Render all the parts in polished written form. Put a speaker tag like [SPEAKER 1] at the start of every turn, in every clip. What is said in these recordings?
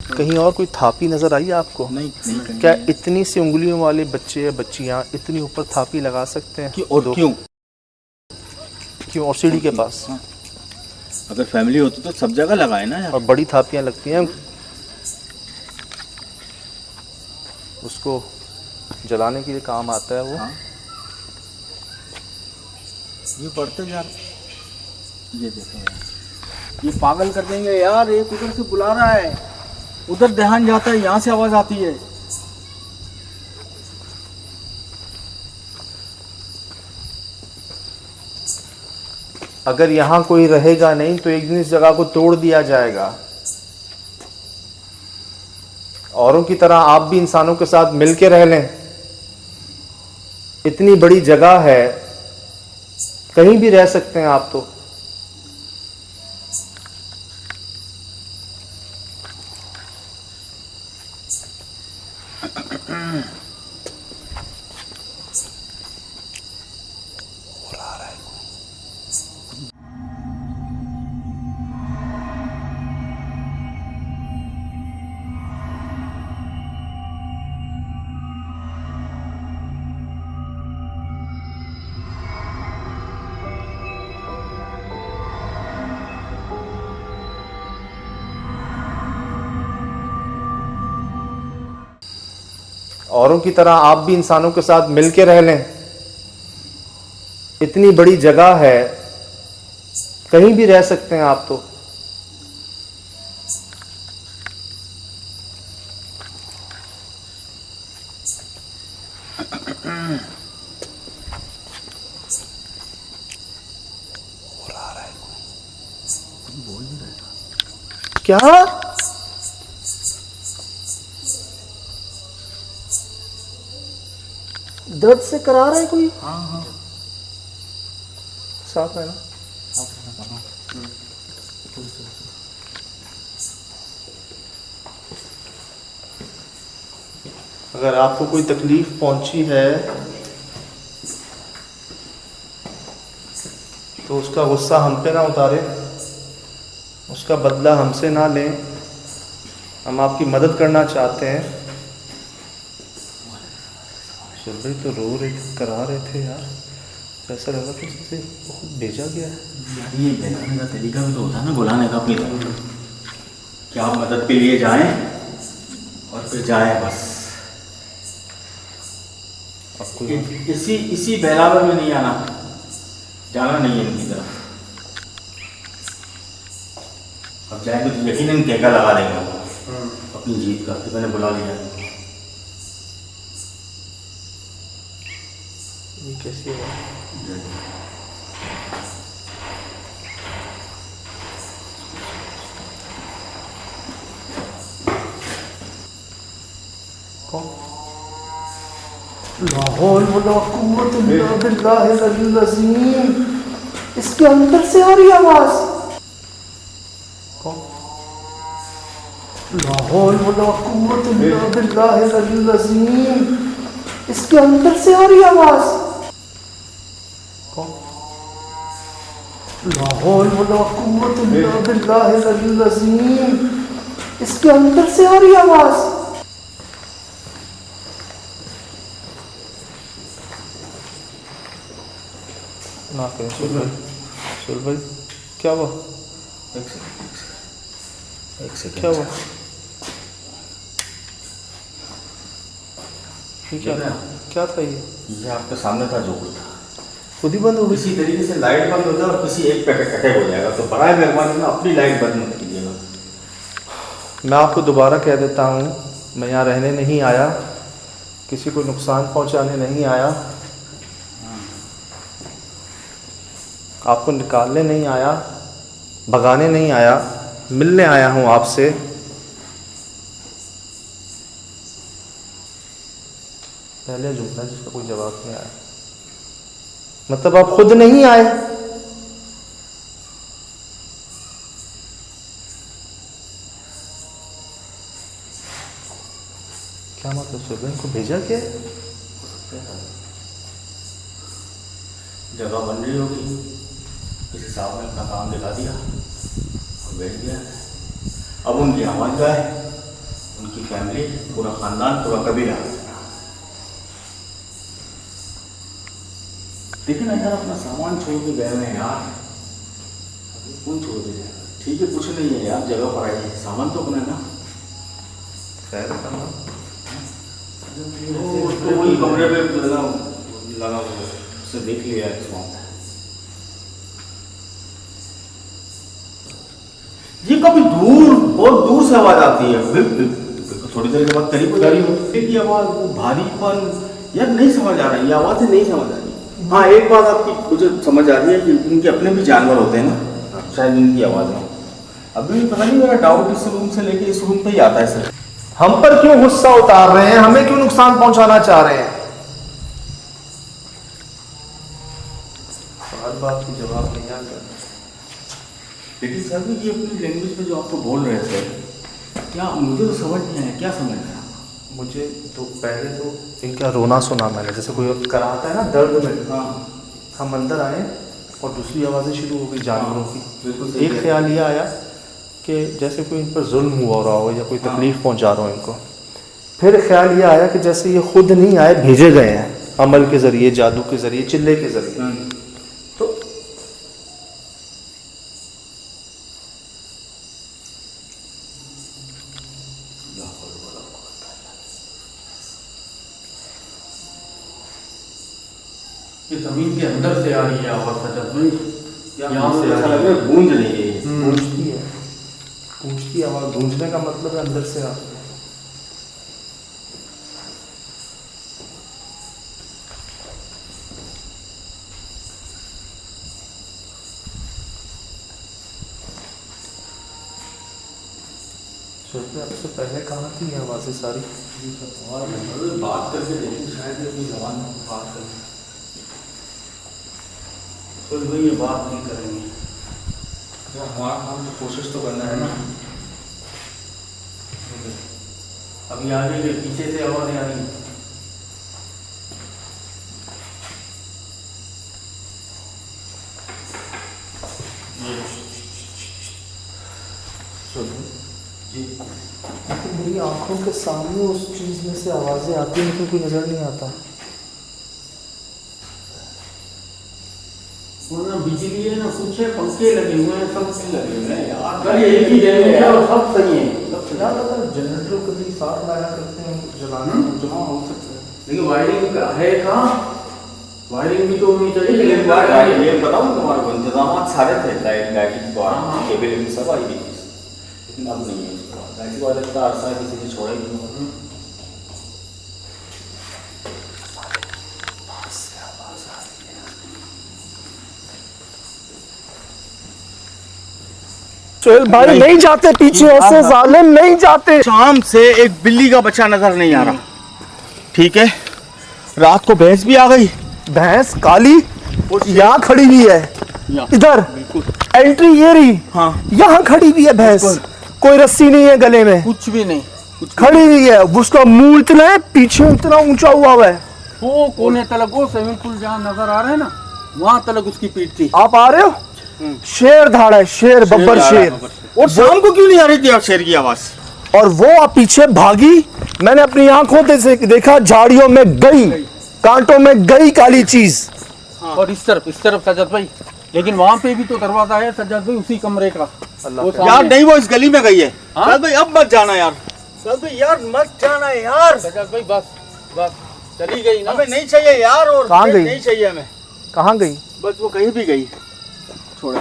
[SPEAKER 1] कहीं और कोई थापी नज़र आई आपको?
[SPEAKER 2] नहीं,
[SPEAKER 1] क्या इतनी सी उंगलियों वाले बच्चे या बच्चियाँ इतनी ऊपर थापी लगा सकते हैं?
[SPEAKER 2] और क्यों
[SPEAKER 1] और सीढ़ी के पास?
[SPEAKER 2] हाँ। अगर फैमिली होती तो सब जगह लगाए ना यार।
[SPEAKER 1] और बड़ी थापियाँ लगती हैं, उसको जलाने के लिए काम आता है वो।
[SPEAKER 2] हाँ। ये बढ़ते जा रहे, ये देखो यार, ये पागल कर देंगे यार। एक उधर से बुला रहा है, उधर ध्यान जाता है, यहाँ से आवाज आती है।
[SPEAKER 1] अगर यहाँ कोई रहेगा नहीं तो एक दिन इस जगह को तोड़ दिया जाएगा। औरों की तरह आप भी इंसानों के साथ मिलके रह लें। इतनी बड़ी जगह है, कहीं भी रह सकते हैं आप तो। औरों की तरह आप भी इंसानों के साथ मिलके रह लें। इतनी बड़ी जगह है, कहीं भी रह सकते हैं आप तो। क्या दर्द से करा रहा है कोई?
[SPEAKER 2] हाँ हाँ,
[SPEAKER 1] साफ है ना? अगर आपको कोई तकलीफ पहुंची है तो उसका गुस्सा हम पे ना उतारे, उसका बदला हमसे ना लें। हम आपकी मदद करना चाहते हैं। भाई तो रो रहे करा रहे थे यार, तो ऐसा लगा कि उससे बहुत भेजा गया है
[SPEAKER 2] यार। ये बहलाने का तरीका भी तो होता है ना, बुलाने का अपनी, क्या आप मदद के लिए जाएं और फिर जाएं बस।
[SPEAKER 1] आपको
[SPEAKER 2] इसी बहलावे में नहीं आना, जाना नहीं है इनकी तरफ। अब जाएंगे तो यकीनन ठेका लगा देंगे अपनी जीत का कि मैंने बुला लिया।
[SPEAKER 1] ये कैसी है? कौन? ला हौल वला कुव्वत इल्ला बिल्लाहिल अलील अज़ीम। इसके अंदर से आ रही आवाज। कौन? ला हौल वला कुव्वत इल्ला बिल्लाहिल अलील अज़ीम। इसके अंदर से आ रही आवाज। कौन? ला हौल वला कुव्वत इल्ला बिल्लाहिल अलील अज़ीम। इसके अंदर से आ रही आवाज। ना करें सुल भाई, क्या हुआ?
[SPEAKER 2] एक सेकंड
[SPEAKER 1] क्या हुआ? ये क्या था?
[SPEAKER 2] ये आपके सामने था जो कुछ था,
[SPEAKER 1] खुद ही बंद हो गई।
[SPEAKER 2] इसी तरीके से लाइट बंद होता है और किसी एक पैकेट अटैक हो जाएगा। तो बड़ा मेहरबानी ना अपनी लाइट बंद मत कीजिएगा।
[SPEAKER 1] मैं आपको दोबारा कह देता हूँ, मैं यहाँ रहने नहीं आया, किसी को नुकसान पहुँचाने नहीं आया, आपको निकालने नहीं आया, भगाने नहीं आया, मिलने आया हूँ आपसे। पहले जुमला जिसका कोई जवाब नहीं आया, मतलब आप खुद नहीं आए। क्या मतलब? सुबह को भेजा क्या?
[SPEAKER 2] जगह बन रही होगी, किसी साहब ने अपना काम दिखा दिया और भेज दिया। अब उनकी आवाज़ गाए उनकी फैमिली, पूरा खानदान, पूरा कबीला। देखिए ना यार, अपना सामान छोड़ के गए हैं यार, अभी कौन छोड़ के जाएगा? ठीक है, कुछ नहीं है यार, जगह पर आई है, सामान तो अपना ना।
[SPEAKER 1] खैर
[SPEAKER 2] तो वही कमरे पे लगा उससे देख लिया है। ये कभी दूर, बहुत दूर से आवाज आती है, थोड़ी देर के बाद करीब की आवाज, वो भारीपन यार नहीं समझ आ रहा है, ये आवाज नहीं समझ आ रही। हाँ, एक बात आपकी मुझे समझ आ रही है कि उनके अपने भी जानवर होते हैं ना, शायद उनकी आवाज है। अभी पता नहीं, मेरा डाउट इस रूम से लेके इस रूम पे ही आता है सर।
[SPEAKER 1] हम पर क्यों गुस्सा उतार रहे हैं, हमें क्यों नुकसान पहुंचाना चाह रहे हैं? हर बात की जवाब नहीं आता।
[SPEAKER 2] लेकिन सर ये अपनी लैंग्वेज में जो आपको बोल रहे थे, क्या मुझे तो समझ नहीं आया, क्या समझ आया?
[SPEAKER 1] मुझे तो पहले तो इनका रोना सुना मैंने, जैसे कोई कराता है ना दर्द में।
[SPEAKER 2] हाँ,
[SPEAKER 1] हम अंदर आए और दूसरी आवाज़ें शुरू हो गई जानवरों की।
[SPEAKER 2] बिल्कुल।
[SPEAKER 1] एक ख्याल ये आया कि जैसे कोई इन पर जुल्म हुआ रहा हो या कोई तकलीफ़ पहुंचा रहा हो इनको। फिर ख्याल ये आया कि जैसे ये खुद नहीं आए, भेजे गए हैं अमल के ज़रिए, जादू के ज़रिए, चिल्ले के ज़रिए। तो
[SPEAKER 3] ये जमीन के अंदर से आ रही है आवाज सजद भाई,
[SPEAKER 2] यहाँ से ऐसा लग रहा है गूंज रही है ये।
[SPEAKER 1] गूंजती है, गूंजती आवाज़, गूंजने का मतलब है अंदर से आती है। आपसे पहले कहाँ थी ये आवाज़ें सारी?
[SPEAKER 2] बात करके देखिए, शायद ये अपनी जबान में बात करें। तो भाई ये बात नहीं करेंगे, तो हमारा काम तो कोशिश तो करना है ना।
[SPEAKER 3] अभी आगे के पीछे से आवाज आ रही है।
[SPEAKER 2] जी,
[SPEAKER 1] लेकिन मेरी आंखों के सामने उस चीज़ में से आवाज़ें आती हैं, लेकिन कोई नज़र नहीं आता।
[SPEAKER 3] ना बिजली है ना कुछ है, पंखे लगे हुए हैं, सब चीज लगे हुए हैं
[SPEAKER 2] यार।
[SPEAKER 3] यार। एक ही जगह है और सब सही है, सब सही
[SPEAKER 1] यार
[SPEAKER 3] है।
[SPEAKER 1] अगर जनरेटर कभी साथ लाया करते हैं जलाना, तो हाँ हो सकता है।
[SPEAKER 3] लेकिन वायरिंग है कहाँ? वायरिंग भी तो होनी चाहिए।
[SPEAKER 2] एक बार ये बताऊँ तुम्हारे को, इंतजाम सारे थे, लाइटिंग केबल सब आई हुई थी, लेकिन अब नहीं है। उसके बाद ऐसी बात है, अरसा किसी ने छोड़ा ही नहीं।
[SPEAKER 1] सोहेल भाई नहीं जाते पीछे, ऐसे जालिम नहीं जाते।
[SPEAKER 2] शाम से एक बिल्ली का बच्चा नजर नहीं आ रहा, ठीक है? रात को भैंस भी आ गई,
[SPEAKER 1] भैंस काली यहाँ खड़ी हुई है, इधर एंट्री ये रही।
[SPEAKER 2] हाँ,
[SPEAKER 1] यहाँ खड़ी हुई है भैंस, कोई रस्सी नहीं है गले में,
[SPEAKER 3] कुछ भी नहीं,
[SPEAKER 1] खड़ी हुई है। उसका मुंह इतना है, पीछे इतना ऊंचा हुआ है।
[SPEAKER 3] वो कोने तलक, वो स्विमिंग पूल जहाँ नजर आ रहा है ना, वहाँ तलक उसकी पीठ थी।
[SPEAKER 1] आप आ रहे हो? शेर धाड़ा है, शेर, बब्बर शेर।
[SPEAKER 2] और शाम को क्यों नहीं आ रही थी आप शेर की आवाज?
[SPEAKER 1] और वो आप पीछे भागी, मैंने अपनी आंखों से देखा, झाड़ियों में गई, कांटों में गई काली चीज।
[SPEAKER 3] और इस तरफ सजद भाई, लेकिन वहाँ पे भी तो दरवाजा है सजद भाई, उसी कमरे का। वो
[SPEAKER 2] यार
[SPEAKER 3] सामने।
[SPEAKER 2] नहीं, वो इस गली में गई है।
[SPEAKER 3] हाँ?
[SPEAKER 2] सर भाई अब मत जाना यार, सर भाई यार मत जाना यार।
[SPEAKER 3] सजद भाई बस बस चली गई ना।
[SPEAKER 2] हमें नहीं चाहिए यार, और
[SPEAKER 1] कहाँ गई?
[SPEAKER 2] नहीं चाहिए हमें,
[SPEAKER 1] कहाँ गई?
[SPEAKER 2] बस वो कहीं भी गई। छोड़े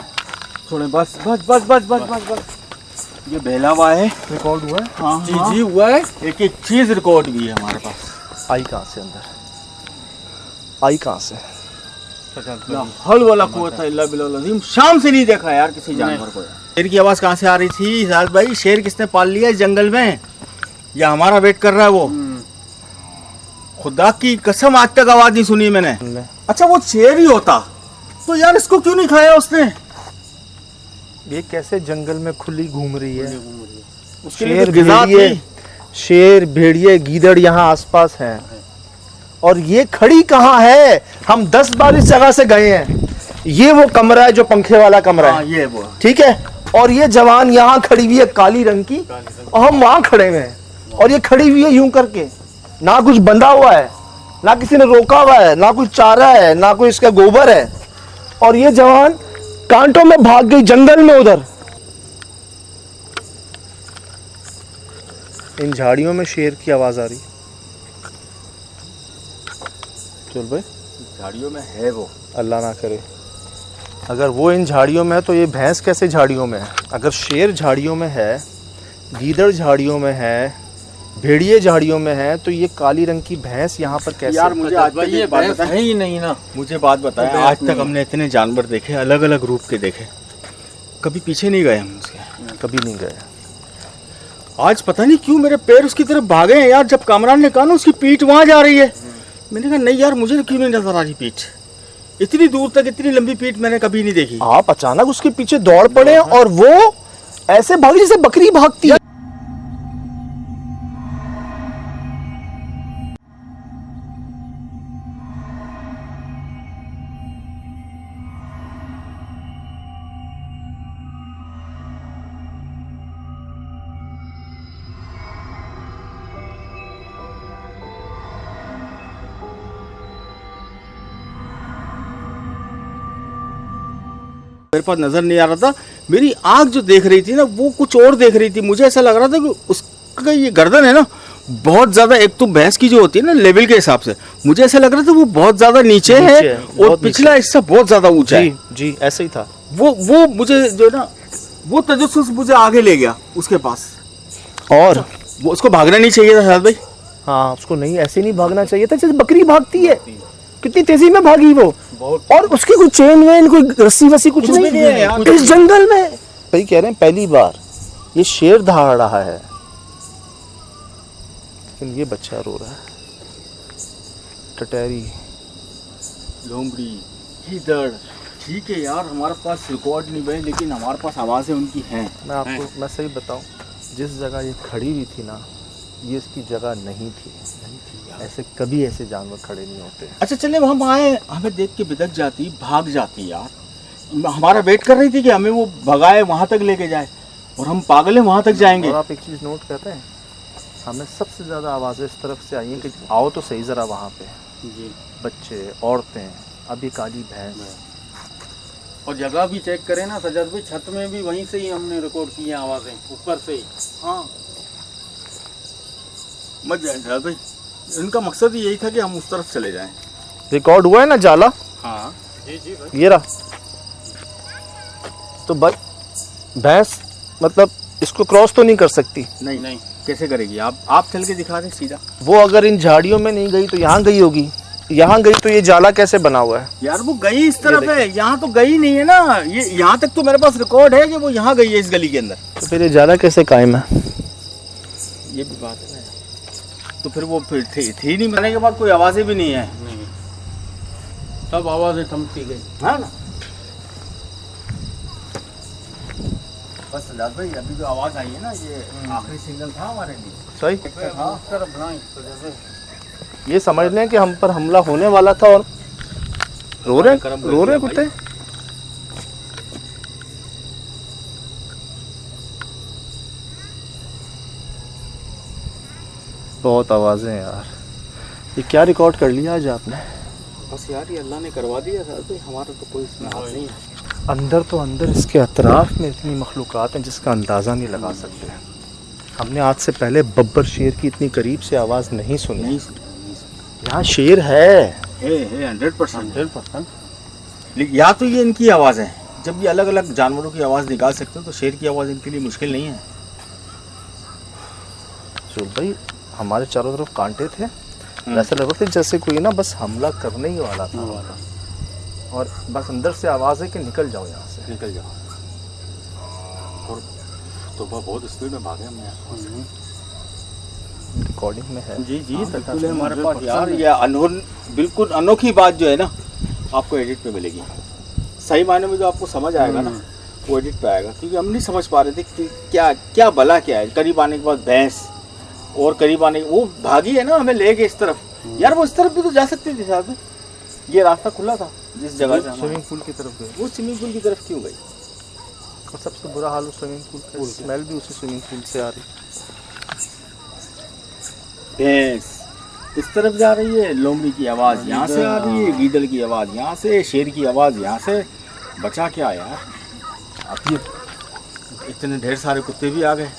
[SPEAKER 2] छोड़े, बस बस बस बस बस बस बस। ये बहला हुआ है,
[SPEAKER 1] रिकॉर्ड हुआ है?
[SPEAKER 2] हाँ
[SPEAKER 3] जी जी हुआ है।
[SPEAKER 2] एक एक चीज रिकॉर्ड भी है हमारे पास।
[SPEAKER 1] आई कहाँ से अंदर? आई कहाँ से?
[SPEAKER 2] ला हौल वाला कुव्वत इल्ला बिल्लाह अज़ीम। शाम से नहीं देखा यार किसी जानवर को। शेर की आवाज कहाँ से आ रही थी साद भाई? शेर किसने पाल लिया इस जंगल में, या हमारा वेट कर रहा है वो? खुदा की कसम आज तक आवाज नहीं सुनी मैंने। अच्छा वो शेर ही होता तो यार इसको क्यों नहीं खाया उसने?
[SPEAKER 1] ये कैसे जंगल में खुली घूम रही है?
[SPEAKER 2] उसके लिए
[SPEAKER 1] शेर,
[SPEAKER 2] तो गिज़ा
[SPEAKER 1] भेड़िए,
[SPEAKER 2] थी।
[SPEAKER 1] शेर, भेड़िए, गीदड़ यहाँ आसपास हैं। और ये खड़ी कहाँ है? हम 10 बार इस जगह से गए हैं। ये वो कमरा है जो पंखे वाला कमरा
[SPEAKER 2] हाँ,
[SPEAKER 1] है,
[SPEAKER 2] ये वो
[SPEAKER 1] ठीक है? और ये जवान यहाँ खड़ी हुई है काली रंग की, और हम वहाँ खड़े हुए हैं। और ये खड़ी हुई है यूं करके, ना कुछ बंधा हुआ है, ना किसी ने रोका हुआ है, ना कुछ चारा है, ना कोई इसका गोबर है, और ये जवान कांटों में भाग गई जंगल में उधर। इन झाड़ियों में शेर की आवाज आ रही। चल भाई,
[SPEAKER 2] झाड़ियों में है वो।
[SPEAKER 1] अल्लाह ना करे, अगर वो इन झाड़ियों में है तो ये भैंस कैसे झाड़ियों में है? अगर शेर झाड़ियों में है, गीदड़ झाड़ियों में है, भेड़िए झाड़ियों में है, तो ये काली रंग की भैंस यहाँ पर कैसे?
[SPEAKER 2] यार मुझे आज तक
[SPEAKER 3] ये
[SPEAKER 2] एक बात
[SPEAKER 3] भैंस
[SPEAKER 2] बताएं।
[SPEAKER 3] है ही नहीं ना।
[SPEAKER 2] मुझे बात बताएं,
[SPEAKER 3] तो
[SPEAKER 2] आज
[SPEAKER 3] नहीं
[SPEAKER 2] तक हमने इतने जानवर देखे, अलग अलग रूप के देखे, कभी पीछे नहीं गए हम उसके।
[SPEAKER 1] कभी नहीं गए।
[SPEAKER 2] आज पता नहीं क्यों मेरे पैर उसकी तरफ भागे हैं यार। जब कामरान ने कहा ना उसकी पीठ वहाँ जा रही है, मैंने कहा नहीं यार, मुझे क्यों नहीं नजर आ रही पीठ। इतनी दूर तक इतनी लंबी पीठ मैंने कभी नहीं देखी।
[SPEAKER 1] आप अचानक उसके पीछे दौड़ पड़े और वो ऐसे भागी जैसे बकरी भागती है।
[SPEAKER 2] मेरे पास नजर नहीं आ रहा था, मेरी आंख जो देख रही थी ना वो कुछ और देख रही थी। मुझे ऐसा लग रहा था कि उसका ये गर्दन है ना बहुत ज्यादा, एक तो भैंस की जो होती है ना लेवल के हिसाब से, मुझे ऐसा लग रहा था वो बहुत ज्यादा नीचे है और
[SPEAKER 1] बहुत
[SPEAKER 2] पिछला हिस्सा बहुत ज्यादा ऊंचा है।
[SPEAKER 1] जी ऐसे ही था।
[SPEAKER 2] वो मुझे जो है ना वो तजस्सुस मुझे आगे ले गया उसके पास।
[SPEAKER 1] और
[SPEAKER 2] वो उसको भागना नहीं चाहिए था शायद भाई।
[SPEAKER 1] हाँ, उसको नहीं, ऐसे नहीं भागना चाहिए था जैसे बकरी भागती है। कितनी तेजी में भागी वो, और उसकी कोई चेन वेन, कोई रस्सी वस्सी कुछ नहीं
[SPEAKER 2] है यार।
[SPEAKER 1] इस जंगल में। भाई कह रहे हैं पहली बार ये शेर दहाड़ रहा है, लेकिन ये बच्चा रो रहा है। टटैरी,
[SPEAKER 2] लोमड़ी, गीदड़, ठीक है यार, हमारे पास रिकॉर्ड नहीं बने लेकिन हमारे पास आवाज़ें उनकी हैं।
[SPEAKER 1] मैं सही बताऊं, जिस जगह ये खड़ी हुई थी ना, ये इसकी जगह नहीं थी यार। ऐसे कभी ऐसे जानवर खड़े नहीं होते।
[SPEAKER 2] अच्छा चले, हम आए, हमें देख के बिदक जाती, भाग जाती यार। हमारा वेट कर रही थी कि हमें वो भगाए, वहाँ तक लेके जाए, और हम पागल हैं वहाँ तक जाएंगे।
[SPEAKER 1] और आप एक चीज़ नोट करते हैं, हमें सबसे ज़्यादा आवाज़ें इस तरफ से आई हैं कि आओ तो सही ज़रा वहाँ पे।
[SPEAKER 2] जी।
[SPEAKER 1] बच्चे, औरतें, अब ये काली भैंस।
[SPEAKER 3] और जगह भी चेक करें ना सजद भाई, छत में भी वहीं से ही हमने रिकॉर्ड की हैं आवाज़ें, ऊपर से ही। हाँ,
[SPEAKER 2] मत जाए सर भाई, इनका मकसद ही यही था कि हम उस तरफ चले जाएं।
[SPEAKER 1] रिकॉर्ड हुआ है ना जाला,
[SPEAKER 2] हाँ
[SPEAKER 3] जी जी भाई।
[SPEAKER 1] ये रहा। तो भैंस मतलब इसको क्रॉस तो नहीं कर सकती।
[SPEAKER 2] नहीं
[SPEAKER 3] नहीं।
[SPEAKER 2] कैसे करेगी? आप चल के दिखा दें सीधा।
[SPEAKER 1] वो अगर इन झाड़ियों में नहीं गई तो यहाँ गई होगी, यहाँ गई तो ये जाला कैसे बना हुआ है?
[SPEAKER 2] यार वो गई इस तरफ है, यहाँ तो गई नहीं है ना। ये यहाँ तक तो मेरे पास रिकॉर्ड है कि वो यहाँ गई है इस गली के अंदर।
[SPEAKER 1] तो फिर ये जाला कैसे कायम है?
[SPEAKER 2] ये भी बात है ना। तो फिर वो फिर थी नहीं, मरने के बाद कोई आवाज़ें भी नहीं है।
[SPEAKER 3] नहीं, सब आवाज़ें थमती गई।
[SPEAKER 2] हाँ ना। बस सजाद भाई, अभी जो आवाज़ आई है ना, ये आखिरी सिग्नल था हमारे लिए।
[SPEAKER 1] सही,
[SPEAKER 3] हाँ, उस तरफ बनाई सजद भाई।
[SPEAKER 1] ये समझ लें कि हम पर हमला होने वाला था और रो रहे कुत्ते। बहुत आवाज़ें हैं यार। ये क्या रिकॉर्ड कर लिया आज आपने?
[SPEAKER 2] बस यार ये अल्लाह ने करवा दिया सर भाई, हमारा तो कोई इसमें हाथ नहीं है।
[SPEAKER 1] अंदर तो अंदर इसके अतराफ में इतनी मखलूक़ात हैं जिसका अंदाज़ा नहीं लगा सकते। हमने आज से पहले बब्बर शेर की इतनी करीब से आवाज़ नहीं सुनी।
[SPEAKER 2] नहीं
[SPEAKER 1] यहाँ शेर है
[SPEAKER 2] 100%। लेकिन या तो ये इनकी आवाज़ है, जब ये अलग अलग जानवरों की आवाज़ निकाल सकते हो तो शेर की आवाज़ इनके लिए मुश्किल नहीं है।
[SPEAKER 1] जो भाई हमारे चारों तरफ कांटे थे, ऐसा लग रहा था जैसे कोई ना बस हमला करने ही वाला था, और बस अंदर से आवाज़ है कि निकल जाओ यहाँ से,
[SPEAKER 2] निकल जाओ। और तो बहुत स्पीड में भागे हम यहाँ।
[SPEAKER 1] रिकॉर्डिंग में है।
[SPEAKER 2] जी बिल्कुल है हमारे पास यार। ये बिल्कुल अनोखी बात जो है ना, आपको एडिट पे मिलेगी। सही मायने में जो आपको समझ आएगा ना, वो एडिट पे आएगा, क्योंकि हम नहीं समझ पा रहे थे कि क्या भला क्या है। करीब आने के बाद भैंस, और करीब आने वो भागी है ना हमें ले गए इस तरफ। यार वो इस तरफ भी तो जा सकती थी साहब, ये रास्ता खुला था जिस जगह से
[SPEAKER 1] स्विमिंग पूल की तरफ गए।
[SPEAKER 2] वो स्विमिंग पूल की तरफ क्यों गई?
[SPEAKER 1] और सबसे बुरा हाल उस स्विमिंग पूल का, स्मेल भी उसी स्विमिंग पूल से आ रही।
[SPEAKER 2] भैंस इस तरफ जा रही है, लोमड़ी की आवाज़ यहाँ से आ रही है, गीदड़ की आवाज़ यहाँ से, शेर की आवाज़ यहाँ से। बचा क्या यार, अब ये इतने ढेर सारे कुत्ते भी आ गए।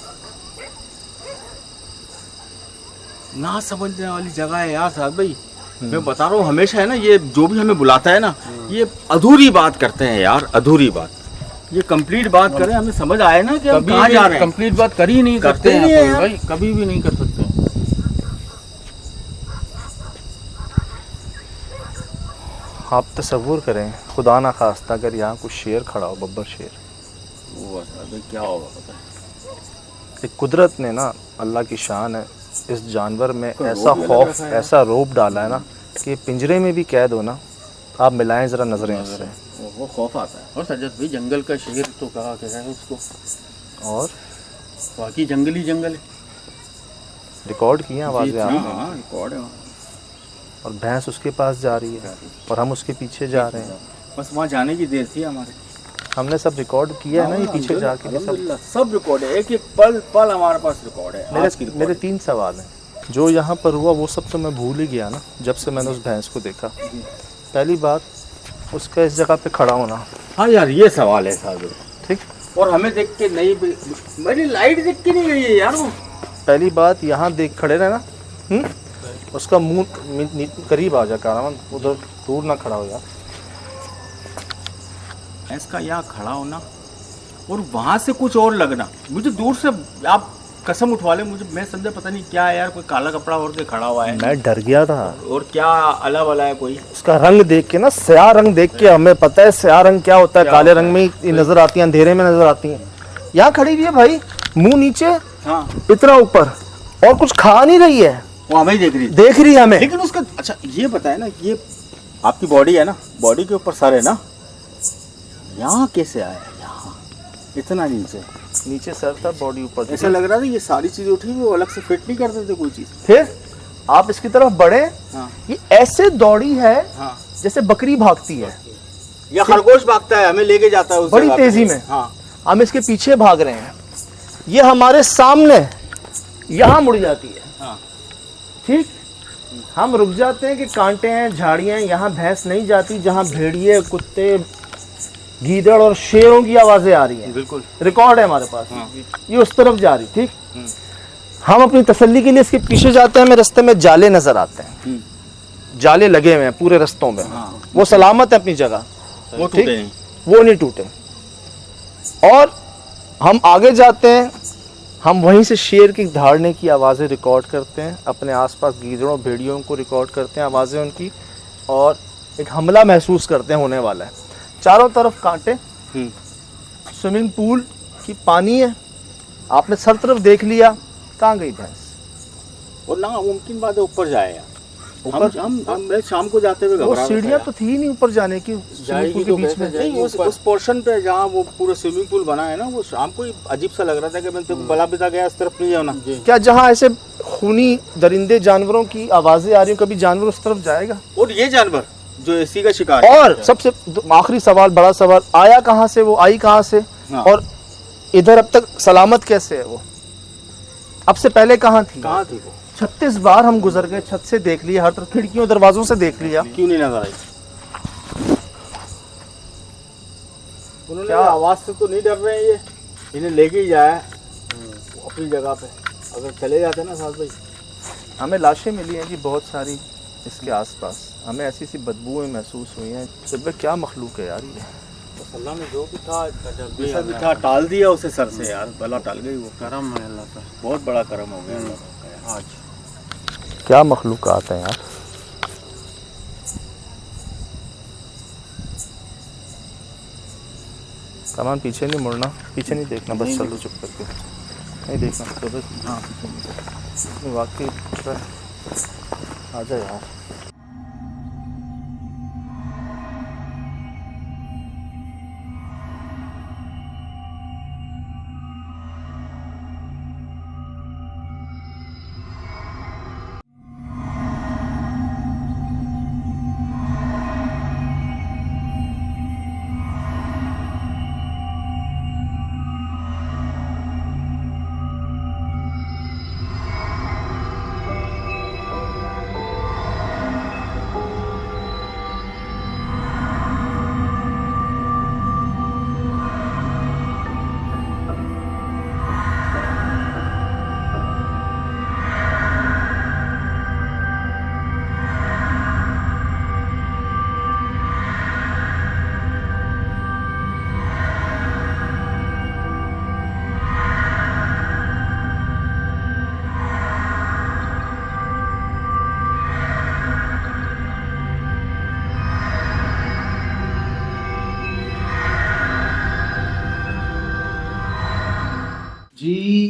[SPEAKER 2] ना समझने वाली जगह है यार साहब भाई, मैं बता रहा हूँ हमेशा है ना, ये जो भी हमें बुलाता है ना, ये अधूरी बात करते हैं यार, अधूरी बात। ये कंप्लीट बात करें, हमें समझ आए ना कि हम कहाँ जा रहे हैं।
[SPEAKER 3] कंप्लीट बात कर ही नहीं
[SPEAKER 2] करते
[SPEAKER 3] सकते
[SPEAKER 2] ही नहीं
[SPEAKER 3] हैं
[SPEAKER 2] हैं
[SPEAKER 3] अपन भाई, कभी भी नहीं कर सकते।
[SPEAKER 1] आप तसव्वुर करें, खुदा ना खास्ता अगर यहाँ कुछ शेर खड़ा हो, बब्बर शेर,
[SPEAKER 2] वो अभी क्या होगा पता है।
[SPEAKER 1] एक कुदरत ने ना, अल्लाह की शान है, इस जानवर में
[SPEAKER 2] कोई
[SPEAKER 1] ऐसा
[SPEAKER 2] रोब भी लग
[SPEAKER 1] खौफ,
[SPEAKER 2] रखा है।
[SPEAKER 1] ऐसा रोब डाला है ना कि पिंजरे में भी कैद हो ना, आप मिलाएं ज़रा नजरें उससे,
[SPEAKER 2] वो खौफ आता है।
[SPEAKER 3] और सजद भाई जंगल का शेर तो कहा गया है उसको,
[SPEAKER 1] और
[SPEAKER 3] बाकी जंगली जंगल है।
[SPEAKER 1] रिकॉर्ड किए हैं आवाज़ें आपने,
[SPEAKER 2] हाँ रिकॉर्ड है।
[SPEAKER 1] और भैंस उसके पास जा रही है और हम उसके पीछे जा रहे हैं।
[SPEAKER 2] बस वहाँ जाने की देर थी हमारे।
[SPEAKER 1] हमने सब रिकॉर्ड किया है ना, ये पीछे जाके भी सब।
[SPEAKER 2] अल्हम्दुलिल्लाह, सब रिकॉर्ड है, एक एक पल पल हमारे पास रिकॉर्ड है। आज की
[SPEAKER 1] मेरे 3 सवाल हैं। जो यहाँ पर हुआ वो सब तो मैं भूल ही गया ना, जब से मैंने उस भैंस को देखा। पहली बात, उसका इस जगह पे खड़ा होना।
[SPEAKER 2] हाँ यार, ये सवाल है साहब।
[SPEAKER 1] ठीक,
[SPEAKER 2] और हमें देख के नहीं, मेरी लाइट देख के नहीं गई है यार वो।
[SPEAKER 1] पहली बात, यहाँ देख खड़े रहे ना, उसका मुंह करीब आ जा कारावन, उधर दूर ना खड़ा हो यार।
[SPEAKER 2] इसका यहाँ खड़ा होना और वहाँ से कुछ और लगना, मुझे दूर से, आप कसम उठवा ले मुझे, मैं समझा पता नहीं क्या है यार, कोई काला कपड़ा ओढ़ के खड़ा हुआ है।
[SPEAKER 1] मैं डर गया था।
[SPEAKER 2] और क्या अला वाला है कोई।
[SPEAKER 1] उसका रंग देख के ना, स्याह रंग देख के, हमें पता है स्याह रंग क्या होता है, काले रंग में ही नजर आती है, अंधेरे में नजर आती है। यहाँ खड़ी हुई है भाई, मुंह नीचे,
[SPEAKER 2] हाँ,
[SPEAKER 1] इतना ऊपर, और कुछ खा नहीं रही है,
[SPEAKER 2] वो हमें देख रही है।
[SPEAKER 1] देख रही है हमें।
[SPEAKER 2] लेकिन उसका, अच्छा ये बताए ना, ये आपकी बॉडी है ना, बॉडी के ऊपर सर है ना, यहाँ कैसे आया, यहाँ इतना नीचे
[SPEAKER 1] सर था, बॉडी ऊपर।
[SPEAKER 2] ऐसा लग रहा था ये सारी चीजें उठी हुई, वो अलग से फिट नहीं करते थे कोई चीज।
[SPEAKER 1] फिर आप इसकी तरफ बढ़े,
[SPEAKER 2] हाँ
[SPEAKER 1] ये ऐसे दौड़ी है
[SPEAKER 2] हाँ,
[SPEAKER 1] जैसे बकरी भागती है,
[SPEAKER 2] या खरगोश भागता है, हमें लेके जाता है उस
[SPEAKER 1] बड़ी
[SPEAKER 2] जगह पे।
[SPEAKER 1] तेजी में।
[SPEAKER 2] हाँ,
[SPEAKER 1] हम इसके पीछे भाग रहे हैं, ये हमारे सामने यहाँ मुड़ जाती है।
[SPEAKER 2] हाँ,
[SPEAKER 1] ठीक, हम रुक जाते हैं कि कांटे हैं, झाड़ियां हैं, यहाँ भैंस नहीं जाती, जहाँ भेड़िए, कुत्ते, गीदड़ और शेरों की आवाजें आ रही हैं।
[SPEAKER 2] बिल्कुल
[SPEAKER 1] रिकॉर्ड है हमारे पास।
[SPEAKER 2] हाँ।
[SPEAKER 1] ये उस तरफ जा रही। ठीक, हम अपनी तसल्ली के लिए इसके पीछे जाते हैं, हमें रास्ते में जाले नजर आते हैं, जाले लगे हुए हैं पूरे रास्तों में।
[SPEAKER 2] हाँ।
[SPEAKER 1] वो सलामत है अपनी जगह,
[SPEAKER 2] वो
[SPEAKER 1] ठीक?
[SPEAKER 2] टूटे नहीं।
[SPEAKER 1] वो नहीं टूटे। और हम आगे जाते हैं, हम वहीं से शेर की दहाड़ने की आवाज़ें रिकॉर्ड करते हैं, अपने आसपास गीदड़ों भेड़ियों को रिकॉर्ड करते हैं, आवाज़ें उनकी, और एक हमला महसूस करते हैं होने वाला है। चारों तरफ कांटे, स्विमिंग पूल की पानी है, आपने सर तरफ देख लिया, कहाँ गई भैंस?
[SPEAKER 2] और ना मुमकिन बात है ऊपर जाए यार।
[SPEAKER 1] ऊपर
[SPEAKER 2] मैं शाम को जाते हुए
[SPEAKER 1] वो
[SPEAKER 2] घबरा रहा था
[SPEAKER 1] सीढ़ियाँ
[SPEAKER 2] यार।
[SPEAKER 1] तो थी ही नहीं ऊपर जाने की, स्विमिंग पूल के
[SPEAKER 3] तो
[SPEAKER 1] बीच
[SPEAKER 3] कैसे
[SPEAKER 1] में।
[SPEAKER 3] जाएगी?
[SPEAKER 2] नहीं, उस पोर्शन पे जहाँ वो पूरा स्विमिंग पूल बना है ना, वो शाम को ही अजीब सा लग रहा था कि मैं तो बला बिता गया, इस तरफ नहीं जाना।
[SPEAKER 1] क्या जहाँ ऐसे खूनी दरिंदे जानवरों की आवाज़ें आ रही हो, कभी जानवर उस तरफ जाएगा?
[SPEAKER 2] और ये जानवर जो इसी का शिकार है।
[SPEAKER 1] और सबसे आखिरी सवाल, बड़ा सवाल, आया कहाँ से वो, आई कहाँ से,
[SPEAKER 2] हाँ।
[SPEAKER 1] और इधर अब तक सलामत कैसे है वो? अब से पहले कहाँ थी?
[SPEAKER 2] कहाँ थी वो?
[SPEAKER 1] 36 बार हम गुजर गए, छत से देख लिया, हर तरफ खिड़कियों दरवाजों से देख लिया।
[SPEAKER 2] क्यों नहीं नजर आई? उन्होंने
[SPEAKER 1] क्या?
[SPEAKER 2] आवाज से तो नहीं डर रहे हैं ये, इन्हें लेके ही जाया है अपनी जगह पे। अगर चले जाते ना साथ भाई।
[SPEAKER 1] हमें लाशें मिली हैं जी बहुत सारी इसके आसपास, हमें ऐसी सी बदबूएं महसूस हुई हैं। सुबह क्या मखलूक है यार ये।
[SPEAKER 2] अल्लाह ने जो भी था, जैसा भी था, टाल दिया उसे सर से यार, बला टाल गई वो।
[SPEAKER 3] करम है अल्लाह का,
[SPEAKER 2] बहुत बड़ा करम हो गया अल्लाह का आज।
[SPEAKER 1] क्या मखलूक़ात हैं यार। कमान पीछे नहीं मुड़ना, पीछे नहीं देखना, बस चलो चुप करके, नहीं देखना तो बस। हाँ वाकई आ जा यार।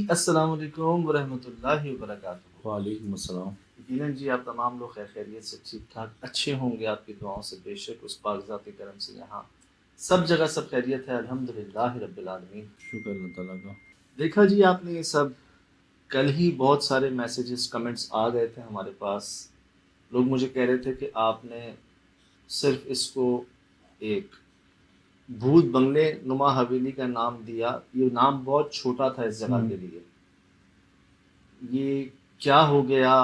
[SPEAKER 1] अस्सलाम वालेकुम व रहमतुल्लाहि व बरकातुहू।
[SPEAKER 4] वालेकुम अस्सलाम।
[SPEAKER 1] यकीनन जी आप तमाम लोग खैर खैरियत से ठीक ठाक अच्छे होंगे आपकी दुआओं से, बेशक उस पाक ज़ात के करम से यहाँ सब जगह सब खैरियत है, अल्हम्दुलिल्लाह रब्बिल आलमीन।
[SPEAKER 4] शुक्र अल्लाह ताला का।
[SPEAKER 1] देखा जी आपने ये सब, कल ही बहुत सारे मैसेजेस कमेंट्स आ गए थे हमारे पास। लोग मुझे कह रहे थे कि आपने सिर्फ इसको एक भूत बंगले नुमा हवेली का नाम दिया, ये नाम बहुत छोटा था इस जगह के लिए। ये क्या हो गया,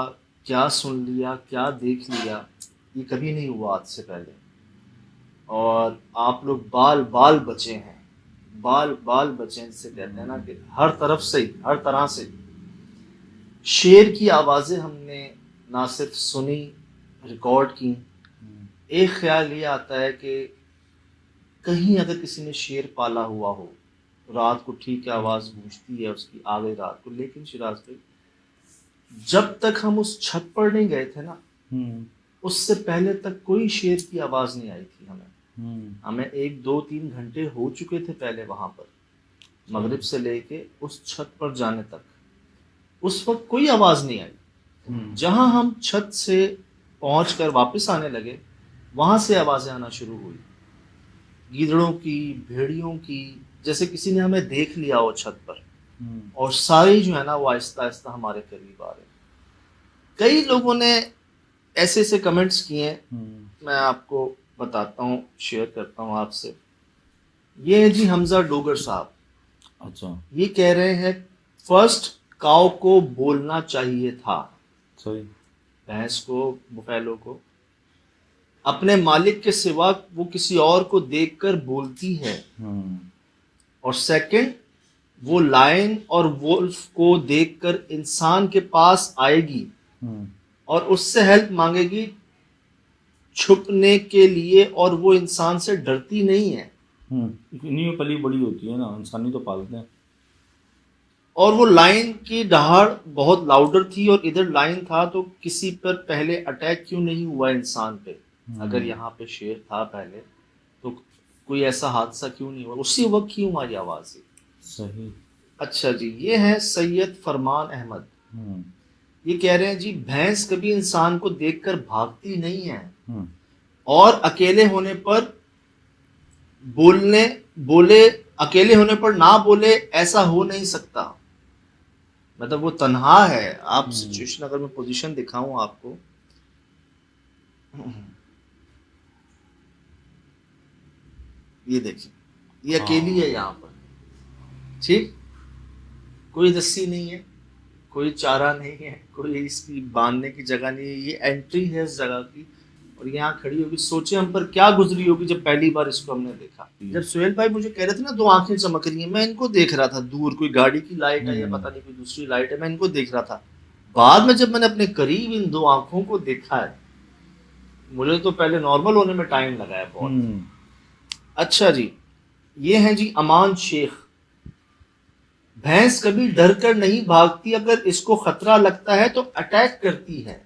[SPEAKER 1] क्या सुन लिया, क्या देख लिया, ये कभी नहीं हुआ आज से पहले। और आप लोग बाल बाल बचे हैं, बाल बाल बचे हैं, जिसे कहते हैं ना कि हर तरफ से ही, हर तरह से शेर की आवाज़ें हमने ना सिर्फ सुनी, रिकॉर्ड की। एक ख्याल ये आता है कि कहीं अगर किसी ने शेर पाला हुआ हो, रात को ठीक है आवाज़ गूंजती है उसकी, आ गई रात को। लेकिन शिराज भाई, जब तक हम उस छत पर नहीं गए थे ना, उससे पहले तक कोई शेर की आवाज़ नहीं आई थी हमें। हमें 1, 2, 3 घंटे हो चुके थे पहले वहाँ पर, मगरिब से लेके उस छत पर जाने तक। उस वक्त कोई आवाज़ नहीं आई। जहाँ हम छत से पहुँचकर वापस आने लगे, वहाँ से आवाज़ें आना शुरू हुई, गीदड़ों की, भेड़ियों की, जैसे किसी ने हमें देख लिया हो छत पर। और सारे जो है ना वो आहिस्ता आहिस्ता हमारे करीब आ रहे। कई लोगों ने ऐसे ऐसे कमेंट्स किए हैं, मैं आपको बताता हूँ, शेयर करता हूँ आपसे। ये है जी हमजा डोगर साहब।
[SPEAKER 4] अच्छा,
[SPEAKER 1] ये कह रहे हैं फर्स्ट काऊ को बोलना चाहिए था,
[SPEAKER 4] सही।
[SPEAKER 1] भैंस को, बुफैलो को। अपने मालिक के सिवा वो किसी और को देखकर बोलती है। और सेकंड, वो लायन और वुल्फ को देखकर इंसान के पास आएगी और उससे हेल्प मांगेगी छुपने के लिए, और वो इंसान से डरती नहीं है।
[SPEAKER 4] इन्हीं में पली बड़ी होती है ना, इंसानी तो पालते हैं।
[SPEAKER 1] और वो लायन की दहाड़ बहुत लाउडर थी, और इधर लायन था, तो किसी पर पहले अटैक क्यों नहीं हुआ इंसान पे? अगर यहाँ पे शेर था पहले, तो कोई ऐसा हादसा क्यों नहीं हुआ? उसी वक्त क्यों हमारी आवाज़?
[SPEAKER 4] सही।
[SPEAKER 1] अच्छा जी, ये है सैयद फरमान अहमद। ये कह रहे हैं जी भैंस कभी इंसान को देखकर भागती नहीं है, और अकेले होने पर अकेले होने पर ना बोले, ऐसा हो नहीं सकता। मतलब वो तन्हा है। आप सिचुएशन, अगर मैं पोजीशन दिखाऊं आपको, ये देखिए, ये अकेली है यहाँ पर, ठीक, कोई रस्सी नहीं है, कोई चारा नहीं है, कोई इसकी बांधने की जगह नहीं है। ये एंट्री है इस जगह की, और यहाँ खड़ी होगी। सोचे हम पर क्या गुजरी होगी जब पहली बार इसको हमने देखा। जब सुहेल भाई मुझे कह रहे थे ना 2 आंखें चमक रही हैं, मैं इनको देख रहा था दूर, कोई गाड़ी की लाइट है या पता नहीं कोई दूसरी लाइट है, मैं इनको देख रहा था। बाद में जब मैंने अपने करीब इन 2 आंखों को देखा है, मुझे तो पहले नॉर्मल होने में टाइम लगा है बहुत। अच्छा जी, ये हैं जी अमान शेख। भैंस कभी डर कर नहीं भागती, अगर इसको खतरा लगता है तो अटैक करती है।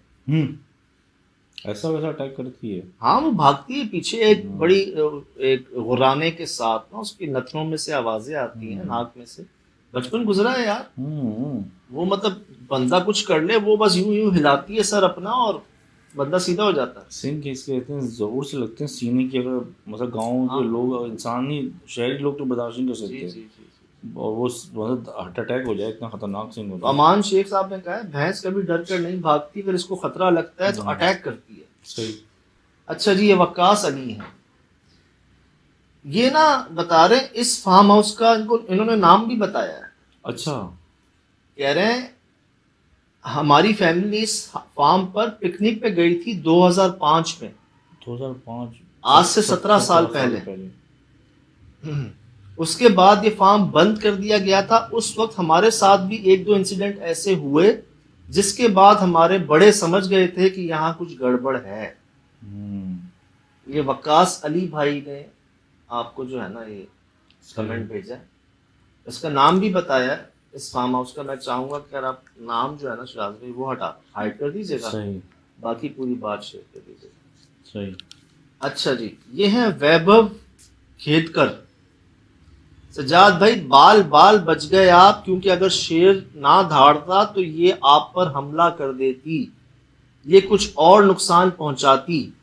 [SPEAKER 4] ऐसा वैसा अटैक करती है?
[SPEAKER 1] हाँ, वो भागती है पीछे एक बड़ी, एक गुर्राने के साथ ना, उसकी नथनों में से आवाजें आती हैं, नाक में से। बचपन गुजरा है यार। वो मतलब बंदा कुछ कर ले, वो बस यूं यूं हिलाती है सर अपना, और बंदा सीधा हो जाता है।
[SPEAKER 4] सिंह इसके कहते हैं जोर से लगते हैं सीने की। अगर मतलब गाँव के लोग, इंसान ही, शहरी लोग तो बर्दाश्त नहीं कर सकते, और वो मतलब हार्ट अटैक हो जाए, इतना खतरनाक सिंह होता है।
[SPEAKER 1] अमान शेख साहब ने कहा है भैंस कभी डर कर नहीं भागती, अगर इसको खतरा लगता है तो अटैक करती है।
[SPEAKER 4] सही।
[SPEAKER 1] अच्छा जी, ये वक्कास अली है। ये ना बता रहे हैं इस फार्म हाउस का, इन्होंने नाम भी बताया है।
[SPEAKER 4] अच्छा।
[SPEAKER 1] कह रहे हैं हमारी फैमिली इस फार्म पर पिकनिक पे गई थी 2005 में।
[SPEAKER 4] 2005?
[SPEAKER 1] आज से 17 साल पहले। उसके बाद ये फार्म बंद कर दिया गया था। उस वक्त हमारे साथ भी 1-2 इंसिडेंट ऐसे हुए, जिसके बाद हमारे बड़े समझ गए थे कि यहाँ कुछ गड़बड़ है। ये वक्कास अली भाई ने आपको जो है ना ये कमेंट भेजा है, इसका नाम भी बताया है इस फार्म हाउस का। मैं चाहूंगा कि अगर आप नाम जो है ना शिराज भाई वो हाइड कर दीजिएगा, बाकी पूरी बात शेयर कर दीजिएगा।
[SPEAKER 4] सही।
[SPEAKER 1] अच्छा जी, ये है वैभव खेदकर। सजाद भाई बाल बाल बच गए आप, क्योंकि अगर शेर ना धाड़ता तो ये आप पर हमला कर देती, ये कुछ और नुकसान पहुंचाती।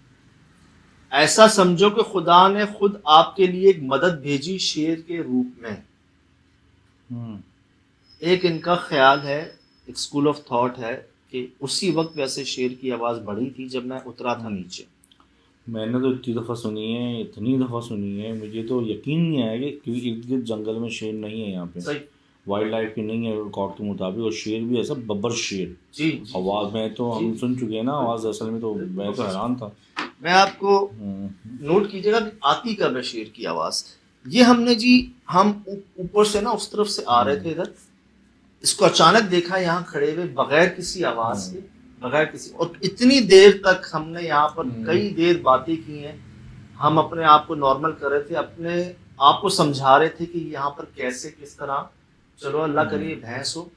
[SPEAKER 1] ऐसा समझो कि खुदा ने खुद आपके लिए एक मदद भेजी शेर के रूप में। एक इनका ख्याल है, एक स्कूल ऑफ थॉट है कि उसी वक्त वैसे शेर की आवाज़ बढ़ी थी जब मैं उतरा था नीचे।
[SPEAKER 4] मैंने तो इतनी दफ़ा सुनी है, मुझे तो यकीन नहीं आया कि क्योंकि इर्द गिर्द जंगल में शेर नहीं है यहाँ पे,
[SPEAKER 1] सही,
[SPEAKER 4] वाइल्ड लाइफ की नहीं है रिकॉर्ड के मुताबिक, और शेर भी ऐसा बब्बर शेर
[SPEAKER 1] जी,
[SPEAKER 4] आवाज़ में तो हम सुन चुके हैं ना आवाज़, असल में तो मैं तो हैरान था।
[SPEAKER 1] मैं आपको नोट कीजिएगा कि आती कब है शेर की आवाज़। ये हमने जी हम ऊपर से ना उस तरफ से आ रहे थे इधर, इसको अचानक देखा यहाँ खड़े हुए बगैर किसी आवाज़ के, बगैर किसी, और इतनी देर तक हमने यहाँ पर कई देर बातें की हैं। हम अपने आप को नॉर्मल कर रहे थे, अपने आप को समझा रहे थे कि यहाँ पर कैसे किस तरह, चलो अल्लाह करे भैंस हो।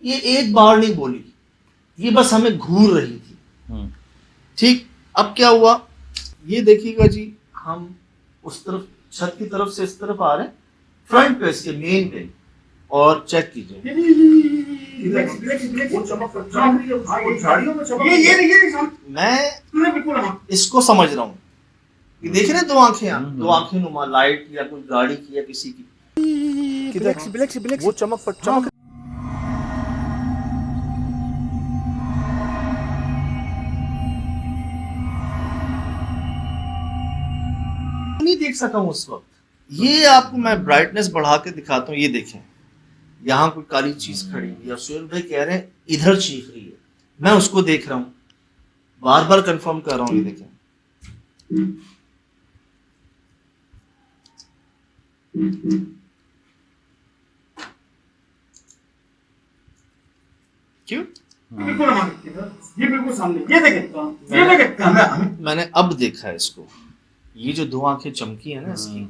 [SPEAKER 1] ये एक बार नहीं बोली, ये बस हमें घूर रही थी। ठीक, अब क्या हुआ ये देखिएगा जी, हम उस तरफ छत की तरफ से इस तरफ आ रहे हैं, फ्रंट पे इसके मेन पे, और चेक कीजिए मैं इसको समझ रहा हूँ, ये देख रहे हैं दो आंखें, दो आंखें नुमा लाइट या कोई गाड़ी की या किसी की, वो चमक नहीं देख सका हूँ उस वक्त। ये आपको मैं ब्राइटनेस बढ़ा के दिखाता हूँ, ये देखें यहाँ कोई काली चीज खड़ी है, सुहेल भाई कह रहे हैं इधर चीख रही है, मैं उसको देख रहा हूँ, बार बार कंफर्म कर रहा हूँ, ये देखें क्यों,
[SPEAKER 2] ये बिल्कुल सामने, ये देखें,
[SPEAKER 1] मैंने अब देखा है इसको, ये जो दो आंखें चमकी है ना इसकी,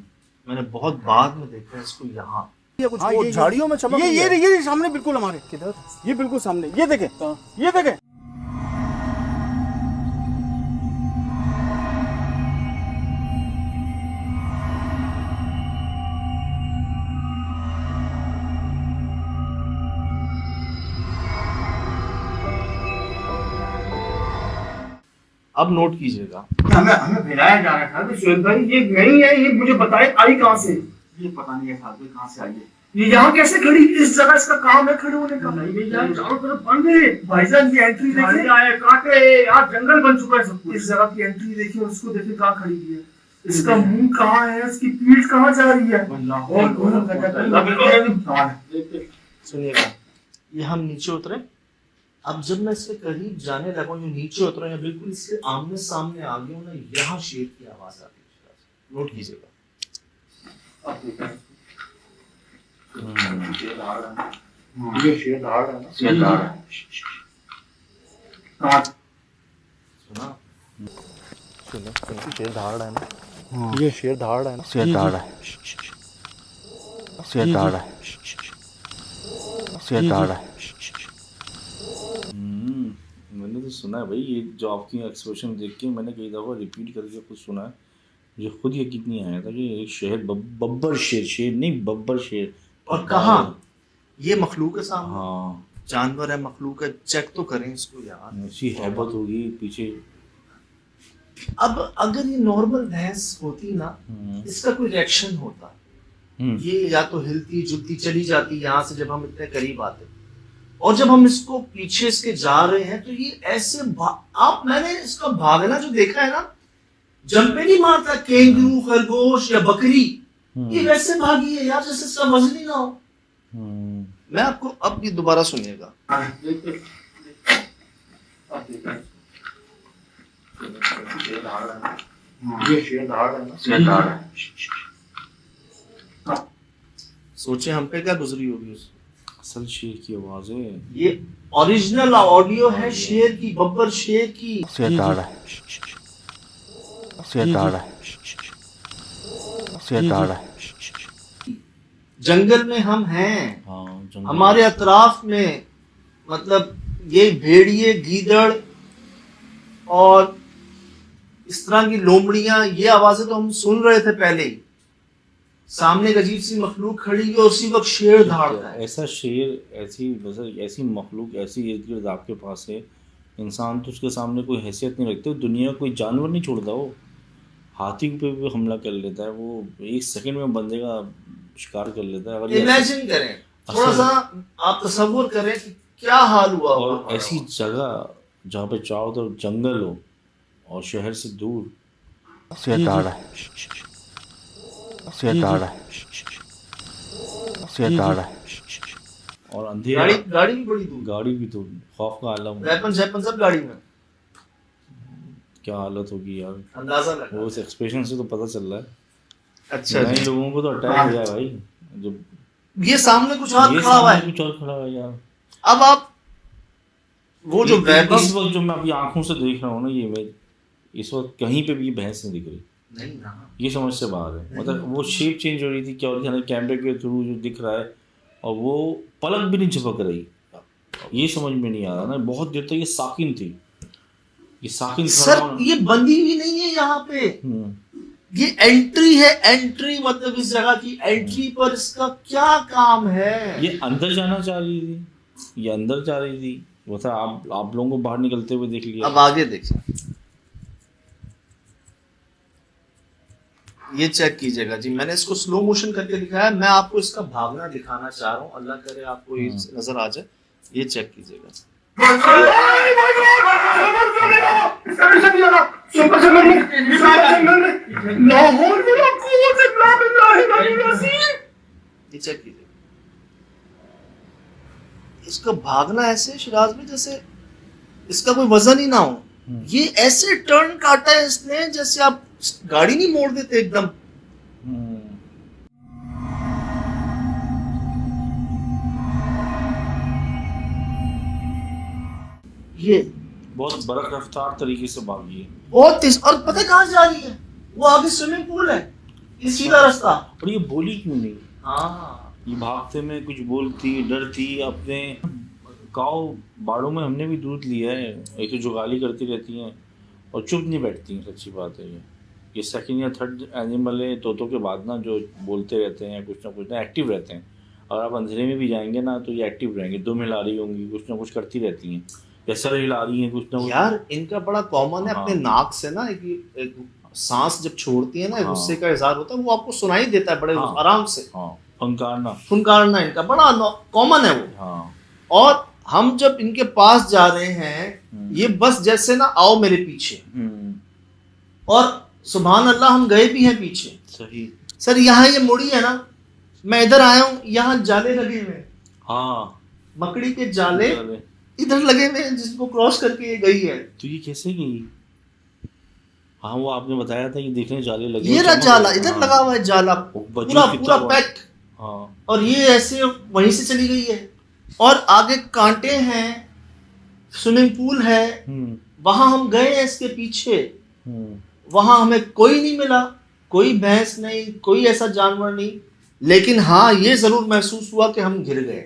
[SPEAKER 1] मैंने बहुत बाद में देखा है इसको यहाँ, ये कुछ वो झाड़ियों में चमक रही है।
[SPEAKER 2] ये सामने बिल्कुल हमारे, किधर, ये बिल्कुल सामने, ये देखें, ये देखें।
[SPEAKER 1] अब नोट कीजिएगा,
[SPEAKER 2] हमें भिलाया जा रहा था कि सुहेल भाई ये नहीं है, ये मुझे बताए आई कहाँ से, ये पता नहीं है साहब कहाँ से आई है, ये यहाँ कैसे खड़ी, इस जगह इसका काम है खड़े होने का, नहीं यार चारों तरफ बंद है भाईजान, ये एंट्री देखिए, आए काटे यार, जंगल बन चुका है सब कुछ, इस जगह की एंट्री देखिए और इसको देखिए कहाँ खड़ी है, इसका मुंह कहाँ है, इसकी पीठ कहाँ जा रही है,
[SPEAKER 1] सुनिएगा, ये हम नीचे उतरे, अब जब मैं इसके करीब जाने लगा हूँ, नीचे उतरा या बिल्कुल इसके आमने सामने आ गया हूँ ना, यहाँ शेर की आवाज आती है, नोट कीजिएगा,
[SPEAKER 2] ये शेर धाड़ है ना, शेर धाड़ है,
[SPEAKER 1] सुना, शेर धाड़ है ना, ये शेर धाड़ है ना, शेर धाड़ है, शेर धाड़ है, शेर धाड़ है।
[SPEAKER 4] मैंने तो सुना है भाई, ये जो आपकी एक्सप्रेशन देख के मैंने कई दफ़ा रिपीट करके कुछ सुना है, मुझे खुद यकीन नहीं आया था कि एक शेर बब्बर शेर, शेर नहीं बब्बर शेर,
[SPEAKER 1] और कहाँ ये मखलूक है सामने,
[SPEAKER 4] हाँ
[SPEAKER 1] जानवर है, मखलूक है, चेक तो करें इसको यार,
[SPEAKER 4] ऐसी हैबत होगी पीछे।
[SPEAKER 1] अब अगर ये नॉर्मल भैंस होती ना, इसका कोई रिएक्शन होता, ये या तो हिलती जुलती चली जाती यहाँ से जब हम इतने करीब आते, और जब हम इसको पीछे इसके जा रहे हैं तो ये ऐसे आप, मैंने इसका भागना जो देखा है ना, जंपे नहीं मारता केंगरू, खरगोश या बकरी, ये वैसे भागी है यार जैसे इसका वजन ही ना हो। मैं आपको अब ये दोबारा सुनिएगा,
[SPEAKER 2] ये शेर धाड़ है ना, शेर धाड़ है,
[SPEAKER 1] सोचे हम पे क्या गुजरी होगी उस,
[SPEAKER 4] असल शेर की आवाज़ है
[SPEAKER 1] ये ओरिजिनल ऑडियो है शेर की, बब्बर शेर की, शेर धाड़ है, शेर धाड़ है, शेर धाड़ है। जंगल में हम हैं, हमारे अतराफ में, मतलब ये भेड़िए, गीदड़ और इस तरह की लोमड़ियां, ये आवाजें तो हम सुन रहे थे पहले ही, सामने एक अजीब सी मखलूक खड़ी है और उसी वक्त शेर दहाड़ता है।
[SPEAKER 4] ऐसा शेर, ऐसी मखलूक ऐसी इर्द गिर्द आपके पास है, इंसान तो उसके सामने कोई हैसियत नहीं रखते, दुनिया कोई जानवर नहीं छोड़ता, वो हाथी पे भी हमला कर लेता है, वो 1 सेकंड में बंदे का शिकार कर लेता है। अगर ये
[SPEAKER 1] इमेजिन करें, थोड़ा सा आप तसव्वुर करें कि क्या हाल हुआ
[SPEAKER 4] और
[SPEAKER 1] होगा।
[SPEAKER 4] ऐसी जगह जहाँ पे चारों तरफ जंगल हो और शहर से दूर,
[SPEAKER 1] शेर आ रहा है, शेर आ रहा है, शेर आ रहा है।
[SPEAKER 4] और अंधेरा,
[SPEAKER 1] गाड़ी भी बड़ी दूर,
[SPEAKER 4] गाड़ी भी तो खौफ का आलम,
[SPEAKER 1] वेपन सब गाड़ी में।
[SPEAKER 4] क्या हालत होगी यार,
[SPEAKER 1] अंदाजा लगा।
[SPEAKER 4] वो उस एक्सप्रेशन से तो पता चल रहा है।
[SPEAKER 1] अच्छा
[SPEAKER 4] नए
[SPEAKER 1] जी।
[SPEAKER 4] लोगों को तो अटैक हो जाए भाई, जब
[SPEAKER 1] ये सामने कुछ और
[SPEAKER 4] ये
[SPEAKER 1] खड़ा हुआ
[SPEAKER 4] सामने
[SPEAKER 1] है।
[SPEAKER 4] कुछ और खड़ा हुआ है यार।
[SPEAKER 1] अब आप वो जो
[SPEAKER 4] इस
[SPEAKER 1] वेपन
[SPEAKER 4] वक्त जो मैं अपनी आंखों से देख रहा हूँ ना, ये इमेज, इस वक्त कहीं पे भी ये भैंस नहीं दिख रही,
[SPEAKER 1] नहीं रहा।
[SPEAKER 4] ये समझ से बाहर है। मतलब वो शेप चेंज हो रही थी, क्या हो रही थी, कैमरे के थ्रू जो दिख रहा है, और वो पलक भी नहीं झपक रही, ये समझ में नहीं आ रहा ना। बहुत देर तक ये साकिन थी, ये साकिन
[SPEAKER 1] सर ये बंदी भी नहीं है यहाँ पे, ये एंट्री है। एंट्री मतलब इस जगह की एंट्री पर इसका क्या काम है?
[SPEAKER 4] ये अंदर जाना चाह रही थी, ये अंदर जा रही थी, वो था आप लोगों को बाहर निकलते हुए देख लिया।
[SPEAKER 1] अब आगे देखिए, ये चेक कीजिएगा जी, मैंने इसको स्लो मोशन करके दिखाया है, मैं आपको इसका भागना दिखाना चाह रहा हूँ, अल्लाह करे आपको ये नजर आ जाए। ये चेक कीजिएगा, ये चेक कीजिएगा। इसका भागना ऐसे शिराज में जैसे इसका कोई वजन ही ना हो। ये ऐसे टर्न काटा है इसने जैसे आप गाड़ी नहीं मोड़ देते एकदम। ये
[SPEAKER 4] बहुत बरक रफ्तार तरीके से भागी है,
[SPEAKER 1] बहुत तेज। और पता है कहाँ जा रही है? वो आगे स्विमिंग पूल है, ये सीधा रास्ता।
[SPEAKER 4] और ये बोली क्यों नहीं?
[SPEAKER 1] हाँ,
[SPEAKER 4] ये भागते में कुछ बोलती, डरती। अपने गाँव बाड़ों में हमने भी दूध लिया है, एक तो जुगाली करती रहती हैं और चुप नहीं बैठती हैं, सच्ची बात है। ये सेकंड या थर्ड एनिमल है तोतों के बाद ना, जो बोलते रहते हैं कुछ ना एक्टिव रहते हैं। और आप अंधेरे में भी जाएंगे ना तो ये एक्टिव रहेंगे, दुम हिला रही होंगी, कुछ ना कुछ करती रहती हैं, या सर हिला रही हैं, कुछ ना कुछ।
[SPEAKER 1] यार इनका बड़ा कॉमन है,
[SPEAKER 4] हाँ।
[SPEAKER 1] अपने नाक से ना एक सांस जब छोड़ती है ना,
[SPEAKER 4] हाँ।
[SPEAKER 1] गुस्से का इजहार होता है, वो आपको सुनाई देता है बड़े
[SPEAKER 4] हाँ।
[SPEAKER 1] आराम से।
[SPEAKER 4] हाँ, फंकारना।
[SPEAKER 1] फुनकारना इनका बड़ा कॉमन है वो।
[SPEAKER 4] हाँ।
[SPEAKER 1] और हम जब इनके पास जा रहे हैं, ये बस जैसे ना आओ मेरे पीछे, और सुभान अल्लाह हम गए भी हैं पीछे।
[SPEAKER 4] सही।
[SPEAKER 1] सर यहाँ ये मुड़ी है ना, मैं इधर आया हूँ, यहाँ जाले लगे हुए हैं।
[SPEAKER 4] हाँ,
[SPEAKER 1] मकड़ी के जाले इधर लगे हुए हैं जिसको क्रॉस करके ये गई है।
[SPEAKER 4] तो ये कैसे गई? हाँ, वो आपने बताया था, ये देखने जाले लगे,
[SPEAKER 1] ये रहा जाला, इधर
[SPEAKER 4] हाँ।
[SPEAKER 1] लगा हुआ है जाला, पूरा पूरा पैक।
[SPEAKER 4] हाँ।
[SPEAKER 1] और ये ऐसे वहीं से चली गई है। और आगे कांटे हैं, स्विमिंग पूल है, वहां हम गए हैं इसके पीछे, वहां हमें कोई नहीं मिला, कोई भैंस नहीं, कोई ऐसा जानवर नहीं। लेकिन हाँ, ये जरूर महसूस हुआ कि हम गिर गए।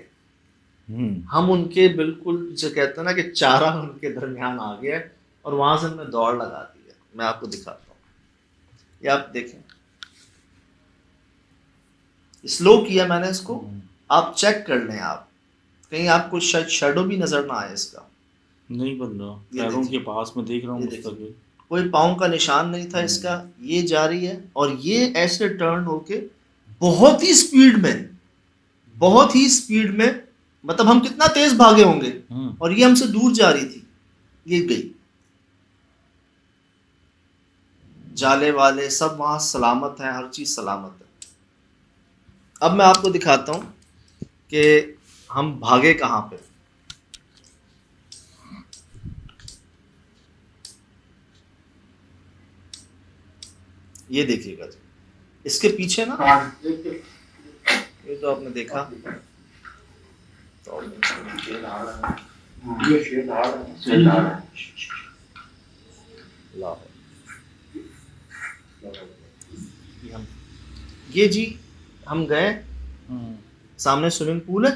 [SPEAKER 1] हम उनके बिल्कुल जो कहते हैं ना कि चारा उनके दरमियान आ गया, और वहां से हमने दौड़ लगा दी है। मैं आपको दिखाता हूँ, ये आप देखें, स्लो किया मैंने इसको, आप चेक कर लें, आप कहीं आपको शायद शैडो भी नजर ना आए इसका।
[SPEAKER 4] नहीं बन रहा,
[SPEAKER 1] ये
[SPEAKER 4] पैरों
[SPEAKER 1] देखिए।
[SPEAKER 4] के पास में देख रहा हूँ
[SPEAKER 1] ये
[SPEAKER 4] मुस्तकिल।
[SPEAKER 1] कोई पाँव का निशान नहीं था इसका। ये जा रही है और ये ऐसे टर्न होके बहुत ही स्पीड में, बहुत ही स्पीड में, मतलब हम कितना तेज भागे होंगे, और ये हमसे दूर जा रही थी, ये गई। जाले वाले सब वहां सलामत हैं, हर चीज सलामत है। अब मैं आपको दिखाता हूं कि हम भागे कहां पे। ये देखिएगा जी, इसके पीछे ना, ये तो आपने देखा, तो ये जी हम गए, सामने स्विमिंग पूल है,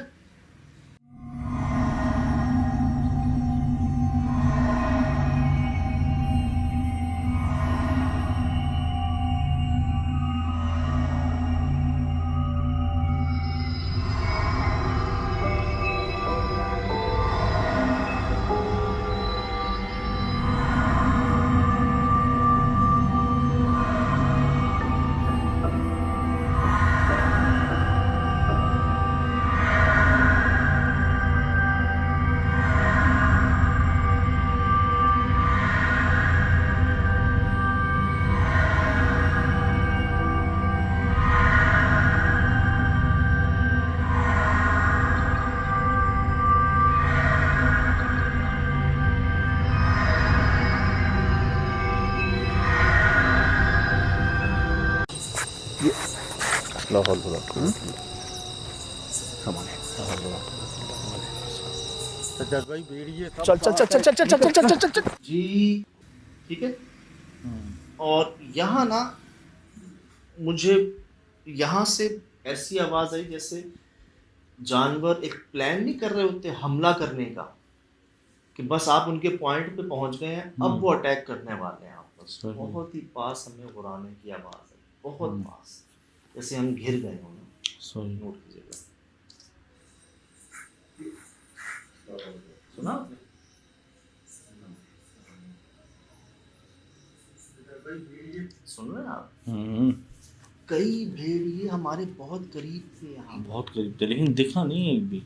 [SPEAKER 1] ला हौल वला कुव्वत
[SPEAKER 3] सज्जाद भाई भेड़िए सब
[SPEAKER 1] चल चल चल चल चल चल चल चल चल चल चल
[SPEAKER 2] जी ठीक है।
[SPEAKER 1] और यहाँ ना मुझे यहाँ से ऐसी आवाज आई जैसे जानवर एक प्लान नहीं कर रहे होते हमला करने का, कि बस आप उनके पॉइंट पे पहुंच गए हैं, अब वो अटैक करने वाले हैं आपस में। बहुत ही पास हमें गुराने की आवाज है, बहुत पास, जैसे हम घिर गए हों। नोट कीजिएगा, सुना आपने? सुन रहे हैं आप? कई भेड़िए हमारे बहुत करीब थे, यहाँ
[SPEAKER 4] बहुत करीब थे लेकिन दिखा नहीं एक भी,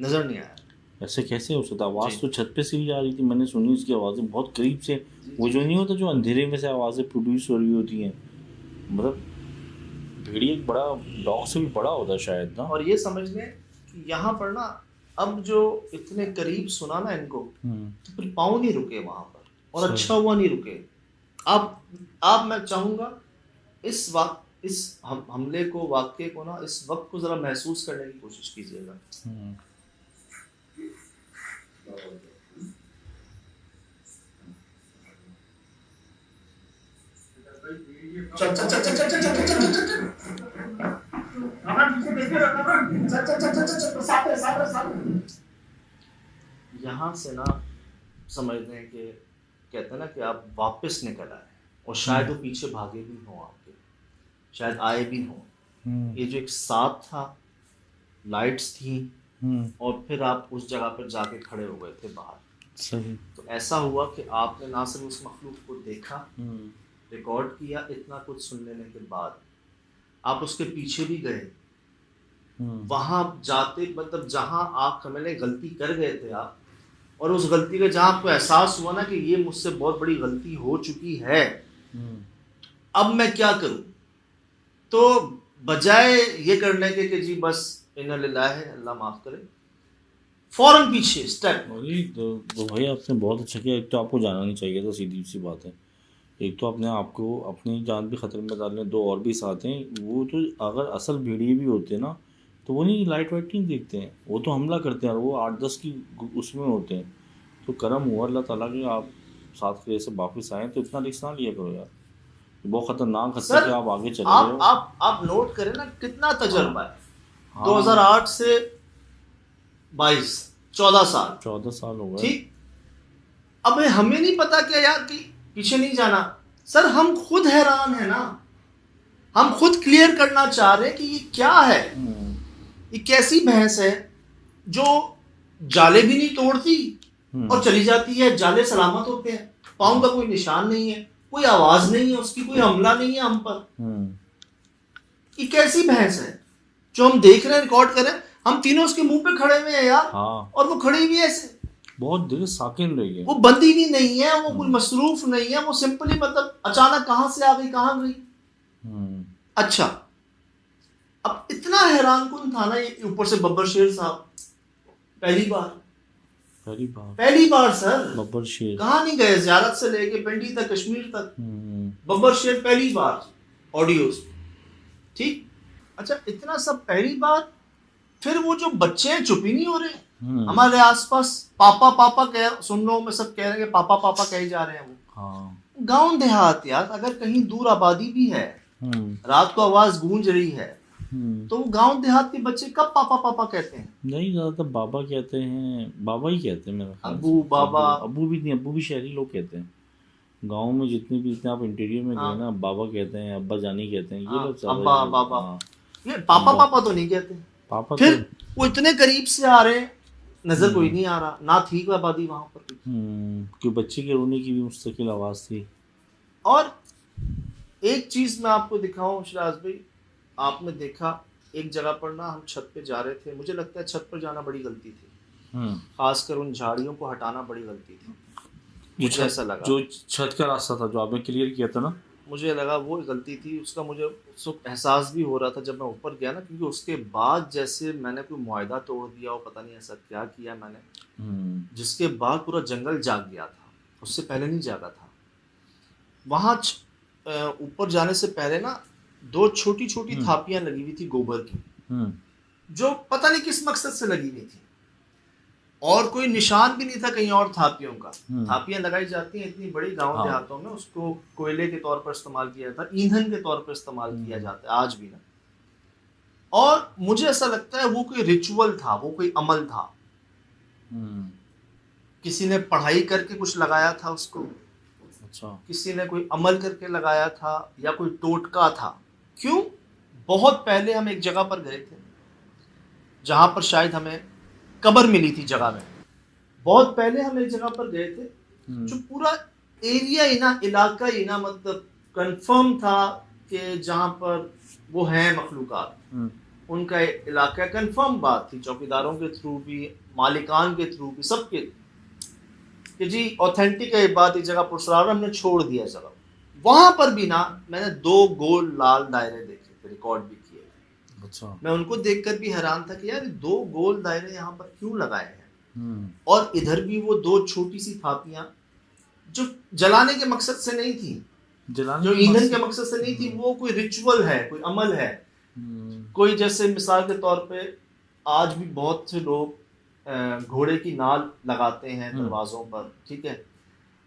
[SPEAKER 1] नजर नहीं आया।
[SPEAKER 4] ऐसे कैसे हो सकता? आवाज़ तो छत पे से ही आ रही थी, मैंने सुनी उसकी आवाज़ें बहुत करीब से। वो जो नहीं होता जो अंधेरे में से आवाज़ें प्रोड्यूस हो रही होती हैं, मतलब भेड़िया एक बड़ा डॉग से भी बड़ा होता है शायद ना।
[SPEAKER 1] और ये समझ लें कि यहाँ पर ना अब जो इतने करीब सुना ना इनको, तो फिर पाँव नहीं रुके वहाँ पर, और अच्छा हुआ नहीं रुके। अब मैं चाहूँगा इस वक्त इस हमले को, वाक्य को ना, इस वक्त को ज़रा महसूस करने की कोशिश कीजिएगा। चल चल चल चल चल चल चल चल चल चल यहाँ से ना समझ लें कि कहते हैं ना कि आप वापस निकल आए, और शायद वो पीछे भागे भी हों आपके, शायद आए भी हों। ये जो एक साथ था, लाइट्स थी, और फिर आप उस जगह पर जाके खड़े हो गए थे बाहर।
[SPEAKER 4] सही।
[SPEAKER 1] तो ऐसा हुआ कि आपने ना सिर्फ उस मखलूक को देखा, रिकॉर्ड किया, इतना कुछ सुन लेने के बाद आप उसके पीछे भी गए। वहां जाते मतलब जहां आप समझ गलती कर गए थे आप, और उस गलती का जहां आपको एहसास हुआ ना कि ये मुझसे बहुत बड़ी गलती हो चुकी है, अब मैं क्या करूं, तो बजाय ये करने के कि जी बस इन्ना लिल्लाह है, अल्लाह माफ करे, फौरन पीछे स्टेप।
[SPEAKER 4] तो भाई आपने बहुत अच्छा किया। एक तो आपको जाना नहीं चाहिए था, सीधी सी बात है। एक तो अपने आप को, अपनी जान भी ख़तरे में डालने, दो और भी साथ हैं। वो तो अगर असल भेड़िए भी होते ना तो वो नहीं लाइट वाइट नहीं देखते हैं, वो तो हमला करते हैं, और वो 8-10 की उसमें होते हैं। तो करम हुआ अल्लाह ताला के, आप 7 के से वापस आए, तो इतना रिस्क ना लिया करो यार, बहुत ख़तरनाक खतरा कि आप आगे चले गए हो।
[SPEAKER 1] आप नोट करें ना कितना तजर्बा है। 2008 से 22 14 साल
[SPEAKER 4] 14 साल हो गए।
[SPEAKER 1] ठीक, अब हमें नहीं पता क्या यार कि पीछे नहीं जाना। सर हम खुद हैरान है ना, हम खुद क्लियर करना चाह रहे हैं कि ये क्या है, ये कैसी भैंस है जो जाले भी नहीं तोड़ती और चली जाती है। जाले सलामत होते हैं, पाँव का कोई निशान नहीं है, कोई आवाज नहीं है उसकी, कोई हमला नहीं है हम पर। ये कैसी भैंस है जो हम देख रहे हैं, रिकॉर्ड कर रहे हैं, हम तीनों उसके मुंह पे खड़े हुए हैं यार। और वो खड़ी भी है ऐसे,
[SPEAKER 4] बहुत देर साकिन रही है,
[SPEAKER 1] वो बंदी भी नहीं है, वो कोई मसरूफ नहीं है, वो सिंपली मतलब अचानक कहां से आ गई, कहां गई। अच्छा, अब इतना हैरान कौन था ना ये, ऊपर से बब्बर शेर साहब पहली बार सर
[SPEAKER 4] बब्बर शेर
[SPEAKER 1] कहाँ नहीं गए, ज़ियारत से लेके पिंडी तक, कश्मीर तक, बब्बर शेर पहली बार ऑडियोज। ठीक, अच्छा इतना सब पहली बार। फिर वो जो बच्चे हैं चुप ही नहीं हो रहे हमारे आसपास, पापा पापा कह सुन रहा हूँ मैं, सब कह रहे हैं पापा पापा कहे जा रहे हैं वो। गांव देहात यार, अगर कहीं दूर आबादी भी है, रात को आवाज गूंज रही है, तो वो गांव देहात के बच्चे कब पापा पापा कहते हैं?
[SPEAKER 4] नहीं, ज्यादातर बाबा कहते हैं, बाबा ही कहते हैं मेरा ख्याल से।
[SPEAKER 1] अबू बाबा,
[SPEAKER 4] अबू भी नहीं, अबू भी शहरी लोग कहते हैं। गांव में जितने भी, इतने आप इंटीरियर में गए ना, बाबा कहते हैं, अब्बा जानी कहते हैं, ये लोग
[SPEAKER 1] अब्बा बाबा, ये पापा पापा तो नहीं कहते।
[SPEAKER 4] पापा
[SPEAKER 1] फिर वो इतने करीब से आ रहे हैं, नजर कोई नहीं आ रहा, ना थी कोई आबादी वहां पर।
[SPEAKER 4] क्योंकि बच्चे के रोने की भी मुस्तकिल आवाज थी।
[SPEAKER 1] और एक चीज मैं आपको दिखाऊं शिराज भाई, आपने देखा एक जगह पर ना हम छत पे जा रहे थे, मुझे लगता है छत पर जाना बड़ी गलती थी, खासकर उन झाड़ियों को हटाना बड़ी गलती थी, मुझे ऐसा लगा।
[SPEAKER 4] जो छत का रास्ता था जो आपने क्लियर किया था ना,
[SPEAKER 1] मुझे लगा वो गलती थी, उसका मुझे उस वक्त एहसास भी हो रहा था जब मैं ऊपर गया ना, क्योंकि उसके बाद जैसे मैंने कोई मुआहदा तोड़ दिया, और पता नहीं ऐसा क्या किया मैंने, जिसके बाद पूरा जंगल जाग गया था, उससे पहले नहीं जागा था। वहाँ ऊपर जाने से पहले ना दो छोटी छोटी थापियां लगी हुई थी गोबर की, जो पता नहीं किस मकसद से लगी हुई थी, और कोई निशान भी नहीं था कहीं और थापियों का। थापियां लगाई जाती हैं इतनी बड़ी गांव
[SPEAKER 4] हाँ।
[SPEAKER 1] देहातों में, उसको कोयले के तौर पर इस्तेमाल किया जाता है, ईंधन के तौर पर इस्तेमाल किया जाता है आज भी ना। और मुझे ऐसा लगता है वो कोई रिचुअल था, वो कोई अमल था, किसी ने पढ़ाई करके कुछ लगाया था उसको,
[SPEAKER 4] अच्छा।
[SPEAKER 1] किसी ने कोई अमल करके लगाया था, या कोई टोटका था। क्यों? बहुत पहले हम एक जगह पर गए थे जहां पर शायद हमें कब्र मिली थी जगह में। बहुत पहले हम एक जगह पर गए थे जो पूरा एरिया ही ना, इलाका ही ना, मतलब कंफर्म था कि जहां पर वो हैं मखलूकात, उनका इलाका कंफर्म बात थी, चौकीदारों के थ्रू भी, मालिकान के थ्रू भी, सबके, कि जी ऑथेंटिक है ये बात, इस जगह पुरसरार, हमने छोड़ दिया जगह। वहां पर भी ना मैंने 2 गोल लाल दायरे देखे थे, रिकॉर्ड भी किए थे।
[SPEAKER 4] अच्छा।
[SPEAKER 1] मैं उनको देखकर भी हैरान था कि यार 2 गोल दायरे यहाँ पर क्यों लगाए हैं, और इधर भी वो 2 छोटी सी थापियां जो जलाने के मकसद से नहीं थी, जो ईंधन के मकसद से नहीं थी, वो कोई रिचुअल है, कोई अमल है। कोई जैसे मिसाल के तौर पे आज भी बहुत से लोग घोड़े की नाल लगाते हैं दरवाजों पर, ठीक है।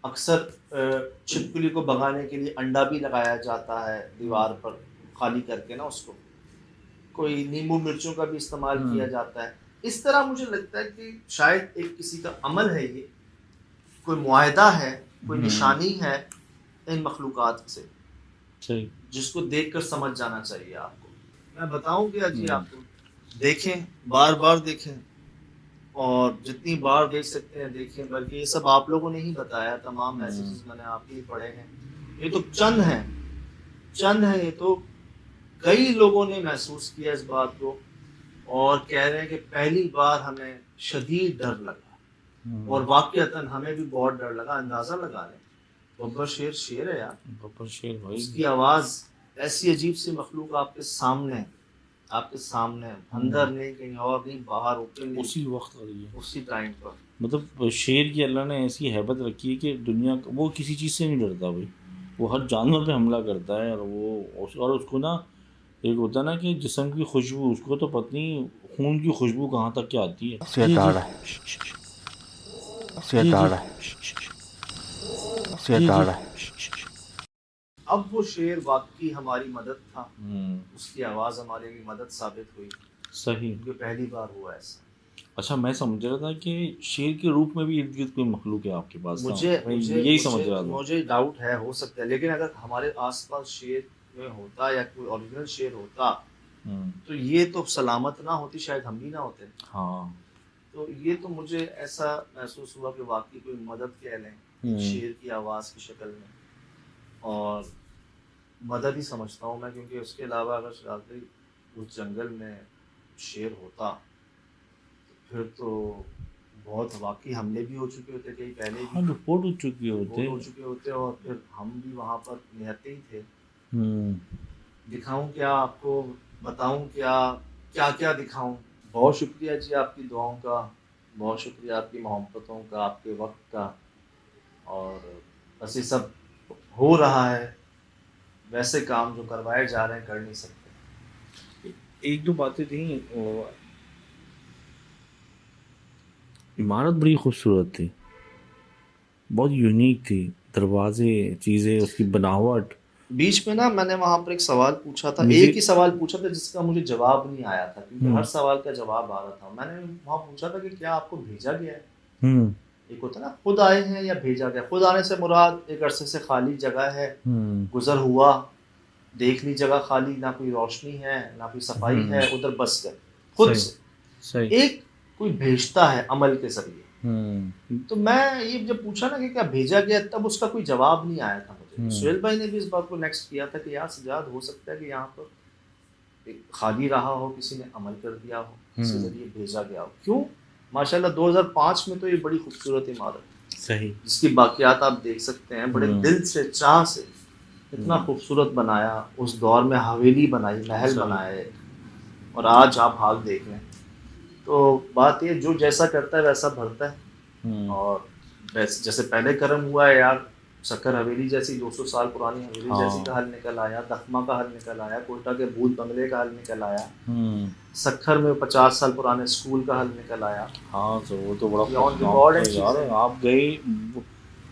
[SPEAKER 1] अक्सर छिपकली को भगाने के लिए अंडा भी लगाया जाता है दीवार पर खाली करके ना उसको। कोई नींबू मिर्चों का भी इस्तेमाल किया जाता है। इस तरह मुझे लगता है कि शायद एक किसी का अमल है, ये कोई मुआहदा है, कोई निशानी है इन मखलूकात से,
[SPEAKER 4] सही,
[SPEAKER 1] जिसको देखकर समझ जाना चाहिए आपको। मैं बताऊंगा जी आपको, देखें, बार बार देखें, और जितनी बार देख सकते हैं देखें। बल्कि ये सब आप लोगों ने ही बताया, तमाम मैसेजेस मैंने आप ही पढ़े हैं। ये तो चंद हैं, ये तो कई लोगों ने महसूस किया इस बात को, और कह रहे हैं कि पहली बार हमें शदीद डर लगा, और वाकईतन हमें भी बहुत डर लगा। अंदाजा लगा लें, बब्बर शेर है यार,
[SPEAKER 4] बब्बर शेर भाई,
[SPEAKER 1] उसकी आवाज ऐसी अजीब सी मखलूक आपके सामने, अंदर नहीं, कहीं और नहीं, बाहर ऊपर
[SPEAKER 4] उसी वक्त आ रही है,
[SPEAKER 1] उसी टाइम पर।
[SPEAKER 4] मतलब शेर की अल्लाह ने ऐसी हैबत रखी है कि दुनिया, वो किसी चीज़ से नहीं डरता भाई, वो हर जानवर पे हमला करता है। और उसको ना, एक होता है ना कि जिस्म की खुशबू, उसको तो पता नहीं खून की खुशबू कहाँ तक क्या आती है।
[SPEAKER 1] अब वो शेर वाकई हमारी मदद था, उसकी आवाज़ हमारे लिए मदद साबित हुई।
[SPEAKER 4] सही,
[SPEAKER 1] क्योंकि पहली बार हुआ ऐसा।
[SPEAKER 4] अच्छा, मैं समझ रहा था कि शेर के रूप में भी इर्द गिर्द कोई मखलूक है आपके पास।
[SPEAKER 1] मुझे
[SPEAKER 4] यही समझ रहा था।
[SPEAKER 1] मुझे डाउट है, हो सकता है, लेकिन अगर हमारे आसपास शेर में होता या कोई ओरिजिनल शेर होता तो ये तो सलामत ना होती, शायद हम भी ना होते।
[SPEAKER 4] हाँ,
[SPEAKER 1] तो ये तो मुझे ऐसा महसूस हुआ कि वाकई कोई मदद कह लें शेर की आवाज़ की शक्ल में, और मदद ही समझता हूँ मैं। क्योंकि उसके अलावा अगर शायद उस जंगल में शेर होता फिर तो बहुत वाकई हमले भी हो चुके होते, कहीं पहले भी।
[SPEAKER 4] हाँ, रिपोर्ट हो चुके होते
[SPEAKER 1] और फिर हम भी वहाँ पर निहत्ते ही थे। दिखाऊं क्या आपको, बताऊं क्या क्या दिखाऊं। बहुत शुक्रिया जी आपकी दुआओं का, बहुत शुक्रिया आपकी मोहब्बतों का, आपके वक्त का। और बस ये सब हो रहा है, वैसे काम जो करवाए जा रहे हैं कर नहीं सकते।
[SPEAKER 4] एक दो बातें थी, इमारत बड़ी खूबसूरत थी, बहुत यूनिक थी, दरवाजे, चीज़ें, उसकी बनावट।
[SPEAKER 1] बीच में ना मैंने वहाँ पर एक सवाल पूछा था, एक ही सवाल पूछा था जिसका मुझे जवाब नहीं आया था, क्योंकि हर सवाल का जवाब आ रहा था। मैंने वहाँ पूछा था कि क्या आपको भेजा गया है? एक होता ना खुद आए हैं या भेजा गया। खुद आने से मुराद एक अरसे से खाली जगह है, गुजर हुआ, देख ली जगह खाली, ना कोई रोशनी है ना कोई सफाई है, उधर बस गए खुद से। एक कोई भेजता है अमल के जरिए। तो मैं ये जब पूछा ना कि क्या भेजा गया, तब उसका कोई जवाब नहीं आया था मुझे। सुहेल भाई ने भी इस बात को नेक्स्ट किया था कि यार सजाद, हो सकता है कि यहाँ पर एक खाली रहा हो, किसी ने अमल कर दिया हो, किसी जरिए भेजा गया हो। क्यों? माशाल्लाह 2005 में तो ये बड़ी खूबसूरत इमारत,
[SPEAKER 4] सही,
[SPEAKER 1] जिसकी बाकियात आप देख सकते हैं, बड़े दिल से, चाह से इतना खूबसूरत बनाया। उस दौर में हवेली बनाई, महल बनाए, और आज आप हाल देख लें। तो बात ये, जो जैसा करता है वैसा भरता है। और जैसे पहले कर्म हुआ है यार, सक्कर हवेली जैसी 200 साल पुरानी हवेली
[SPEAKER 4] हाँ।
[SPEAKER 1] जैसी का हल निकल आया, दखमा का हल निकल आया, कोयटा के भूत बंगले का हल निकल आया,
[SPEAKER 4] हम्म,
[SPEAKER 1] सक्खर में 50 साल पुराने स्कूल का हल निकल आया।
[SPEAKER 4] हाँ तो वो तो बड़ा
[SPEAKER 1] Beyond
[SPEAKER 4] खौफनाक
[SPEAKER 1] record
[SPEAKER 4] था
[SPEAKER 1] है
[SPEAKER 4] यार।
[SPEAKER 1] चीज़ें।
[SPEAKER 4] आप गए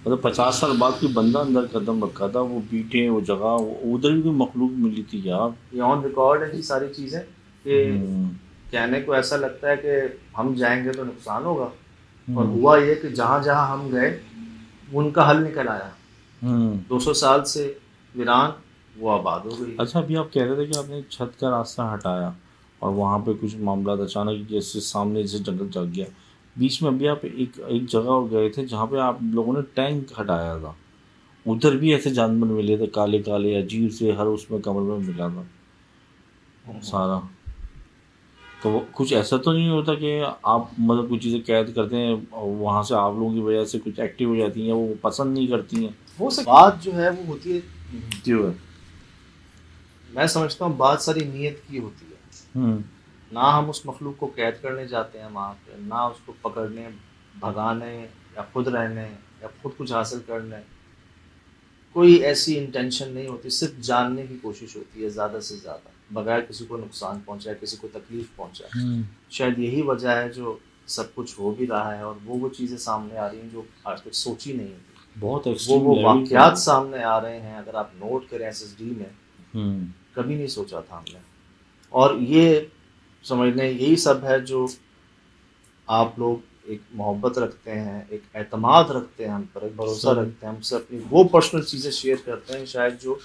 [SPEAKER 4] मतलब 50 साल बाद कोई बंदा अंदर कदम रखा था, वो बीटे वो जगह उधर भी कोई मखलूक मिली थी यार।
[SPEAKER 1] ये ऑन रिकॉर्ड है जी सारी चीज़ें कि कहने को ऐसा लगता है कि हम जाएंगे तो नुकसान होगा, और हुआ ये कि जहाँ जहाँ हम गए उनका हल निकल आया। 200 साल से वीरान वो आबाद हो गई।
[SPEAKER 4] अच्छा, अभी आप कह रहे थे कि आपने छत का रास्ता हटाया और वहाँ पे कुछ मामला अचानक जैसे सामने से जंगल चल गया, बीच में अभी आप एक जगह और गए थे जहाँ पे आप लोगों ने टैंक हटाया था, उधर भी ऐसे जानवर मिले थे काले काले अजीब से, हर उसमें कमर में मिला था सारा। तो वो कुछ ऐसा तो नहीं होता कि आप मतलब कुछ चीज़ें कैद करते हैं और वहाँ से आप लोगों की वजह से कुछ एक्टिव हो जाती हैं, वो पसंद नहीं करती हैं?
[SPEAKER 1] हो सकता बात जो है वो होती है,
[SPEAKER 4] क्यों है?
[SPEAKER 1] मैं समझता हूँ बात सारी नीयत की होती है। ना हम उस मखलूक को कैद करने जाते हैं वहाँ पे, ना उसको पकड़ने भगाने या खुद रहने या खुद कुछ हासिल करने, कोई ऐसी इंटेंशन नहीं होती, सिर्फ जानने की कोशिश होती है ज़्यादा से ज़्यादा, बगैर किसी को नुकसान पहुँचाए, किसी को तकलीफ़ पहुँचाए। शायद यही वजह है जो सब कुछ हो भी रहा है, और वो चीज़ें सामने आ रही हैं जो आज तक सोची नहीं थी।
[SPEAKER 4] बहुत
[SPEAKER 1] वो
[SPEAKER 4] एक्सट्रीम
[SPEAKER 1] वाक़यात सामने आ रहे हैं, अगर आप नोट करें SSD में, कभी नहीं सोचा था हमने। और ये समझने यही सब है जो आप लोग एक मोहब्बत रखते हैं, एक एतमाद रखते हैं हम पर, एक भरोसा रखते हैं हमसे, अपनी वो पर्सनल चीज़ें शेयर करते हैं शायद जो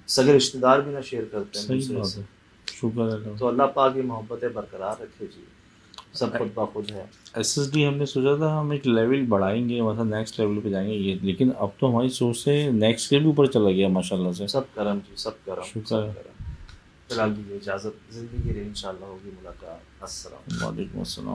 [SPEAKER 1] सगे रिश्तेदार भी ना शेयर करते हैं दूसरे से।
[SPEAKER 4] शुक्र है।
[SPEAKER 1] तो अल्लाह पाक ये मोहब्बतें बरकरार रखे जी, सब खुद ब खुद है।
[SPEAKER 4] SSD हमने सोचा था हम एक लेवल बढ़ाएंगे, मतलब नेक्स्ट लेवल पे जाएंगे ये, लेकिन अब तो हमारी सोच से नेक्स्ट के भी ऊपर चला गया माशाल्लाह से।
[SPEAKER 1] सब करम जी, सब करम,
[SPEAKER 4] शुक्र
[SPEAKER 1] सब
[SPEAKER 4] है।
[SPEAKER 1] करम। फिलहाल दीजिए इजाज़त, ज़िंदगी रे इंशाल्लाह होगी मुलाकात। अस्सलाम।
[SPEAKER 4] वालेकुम अस्सलाम।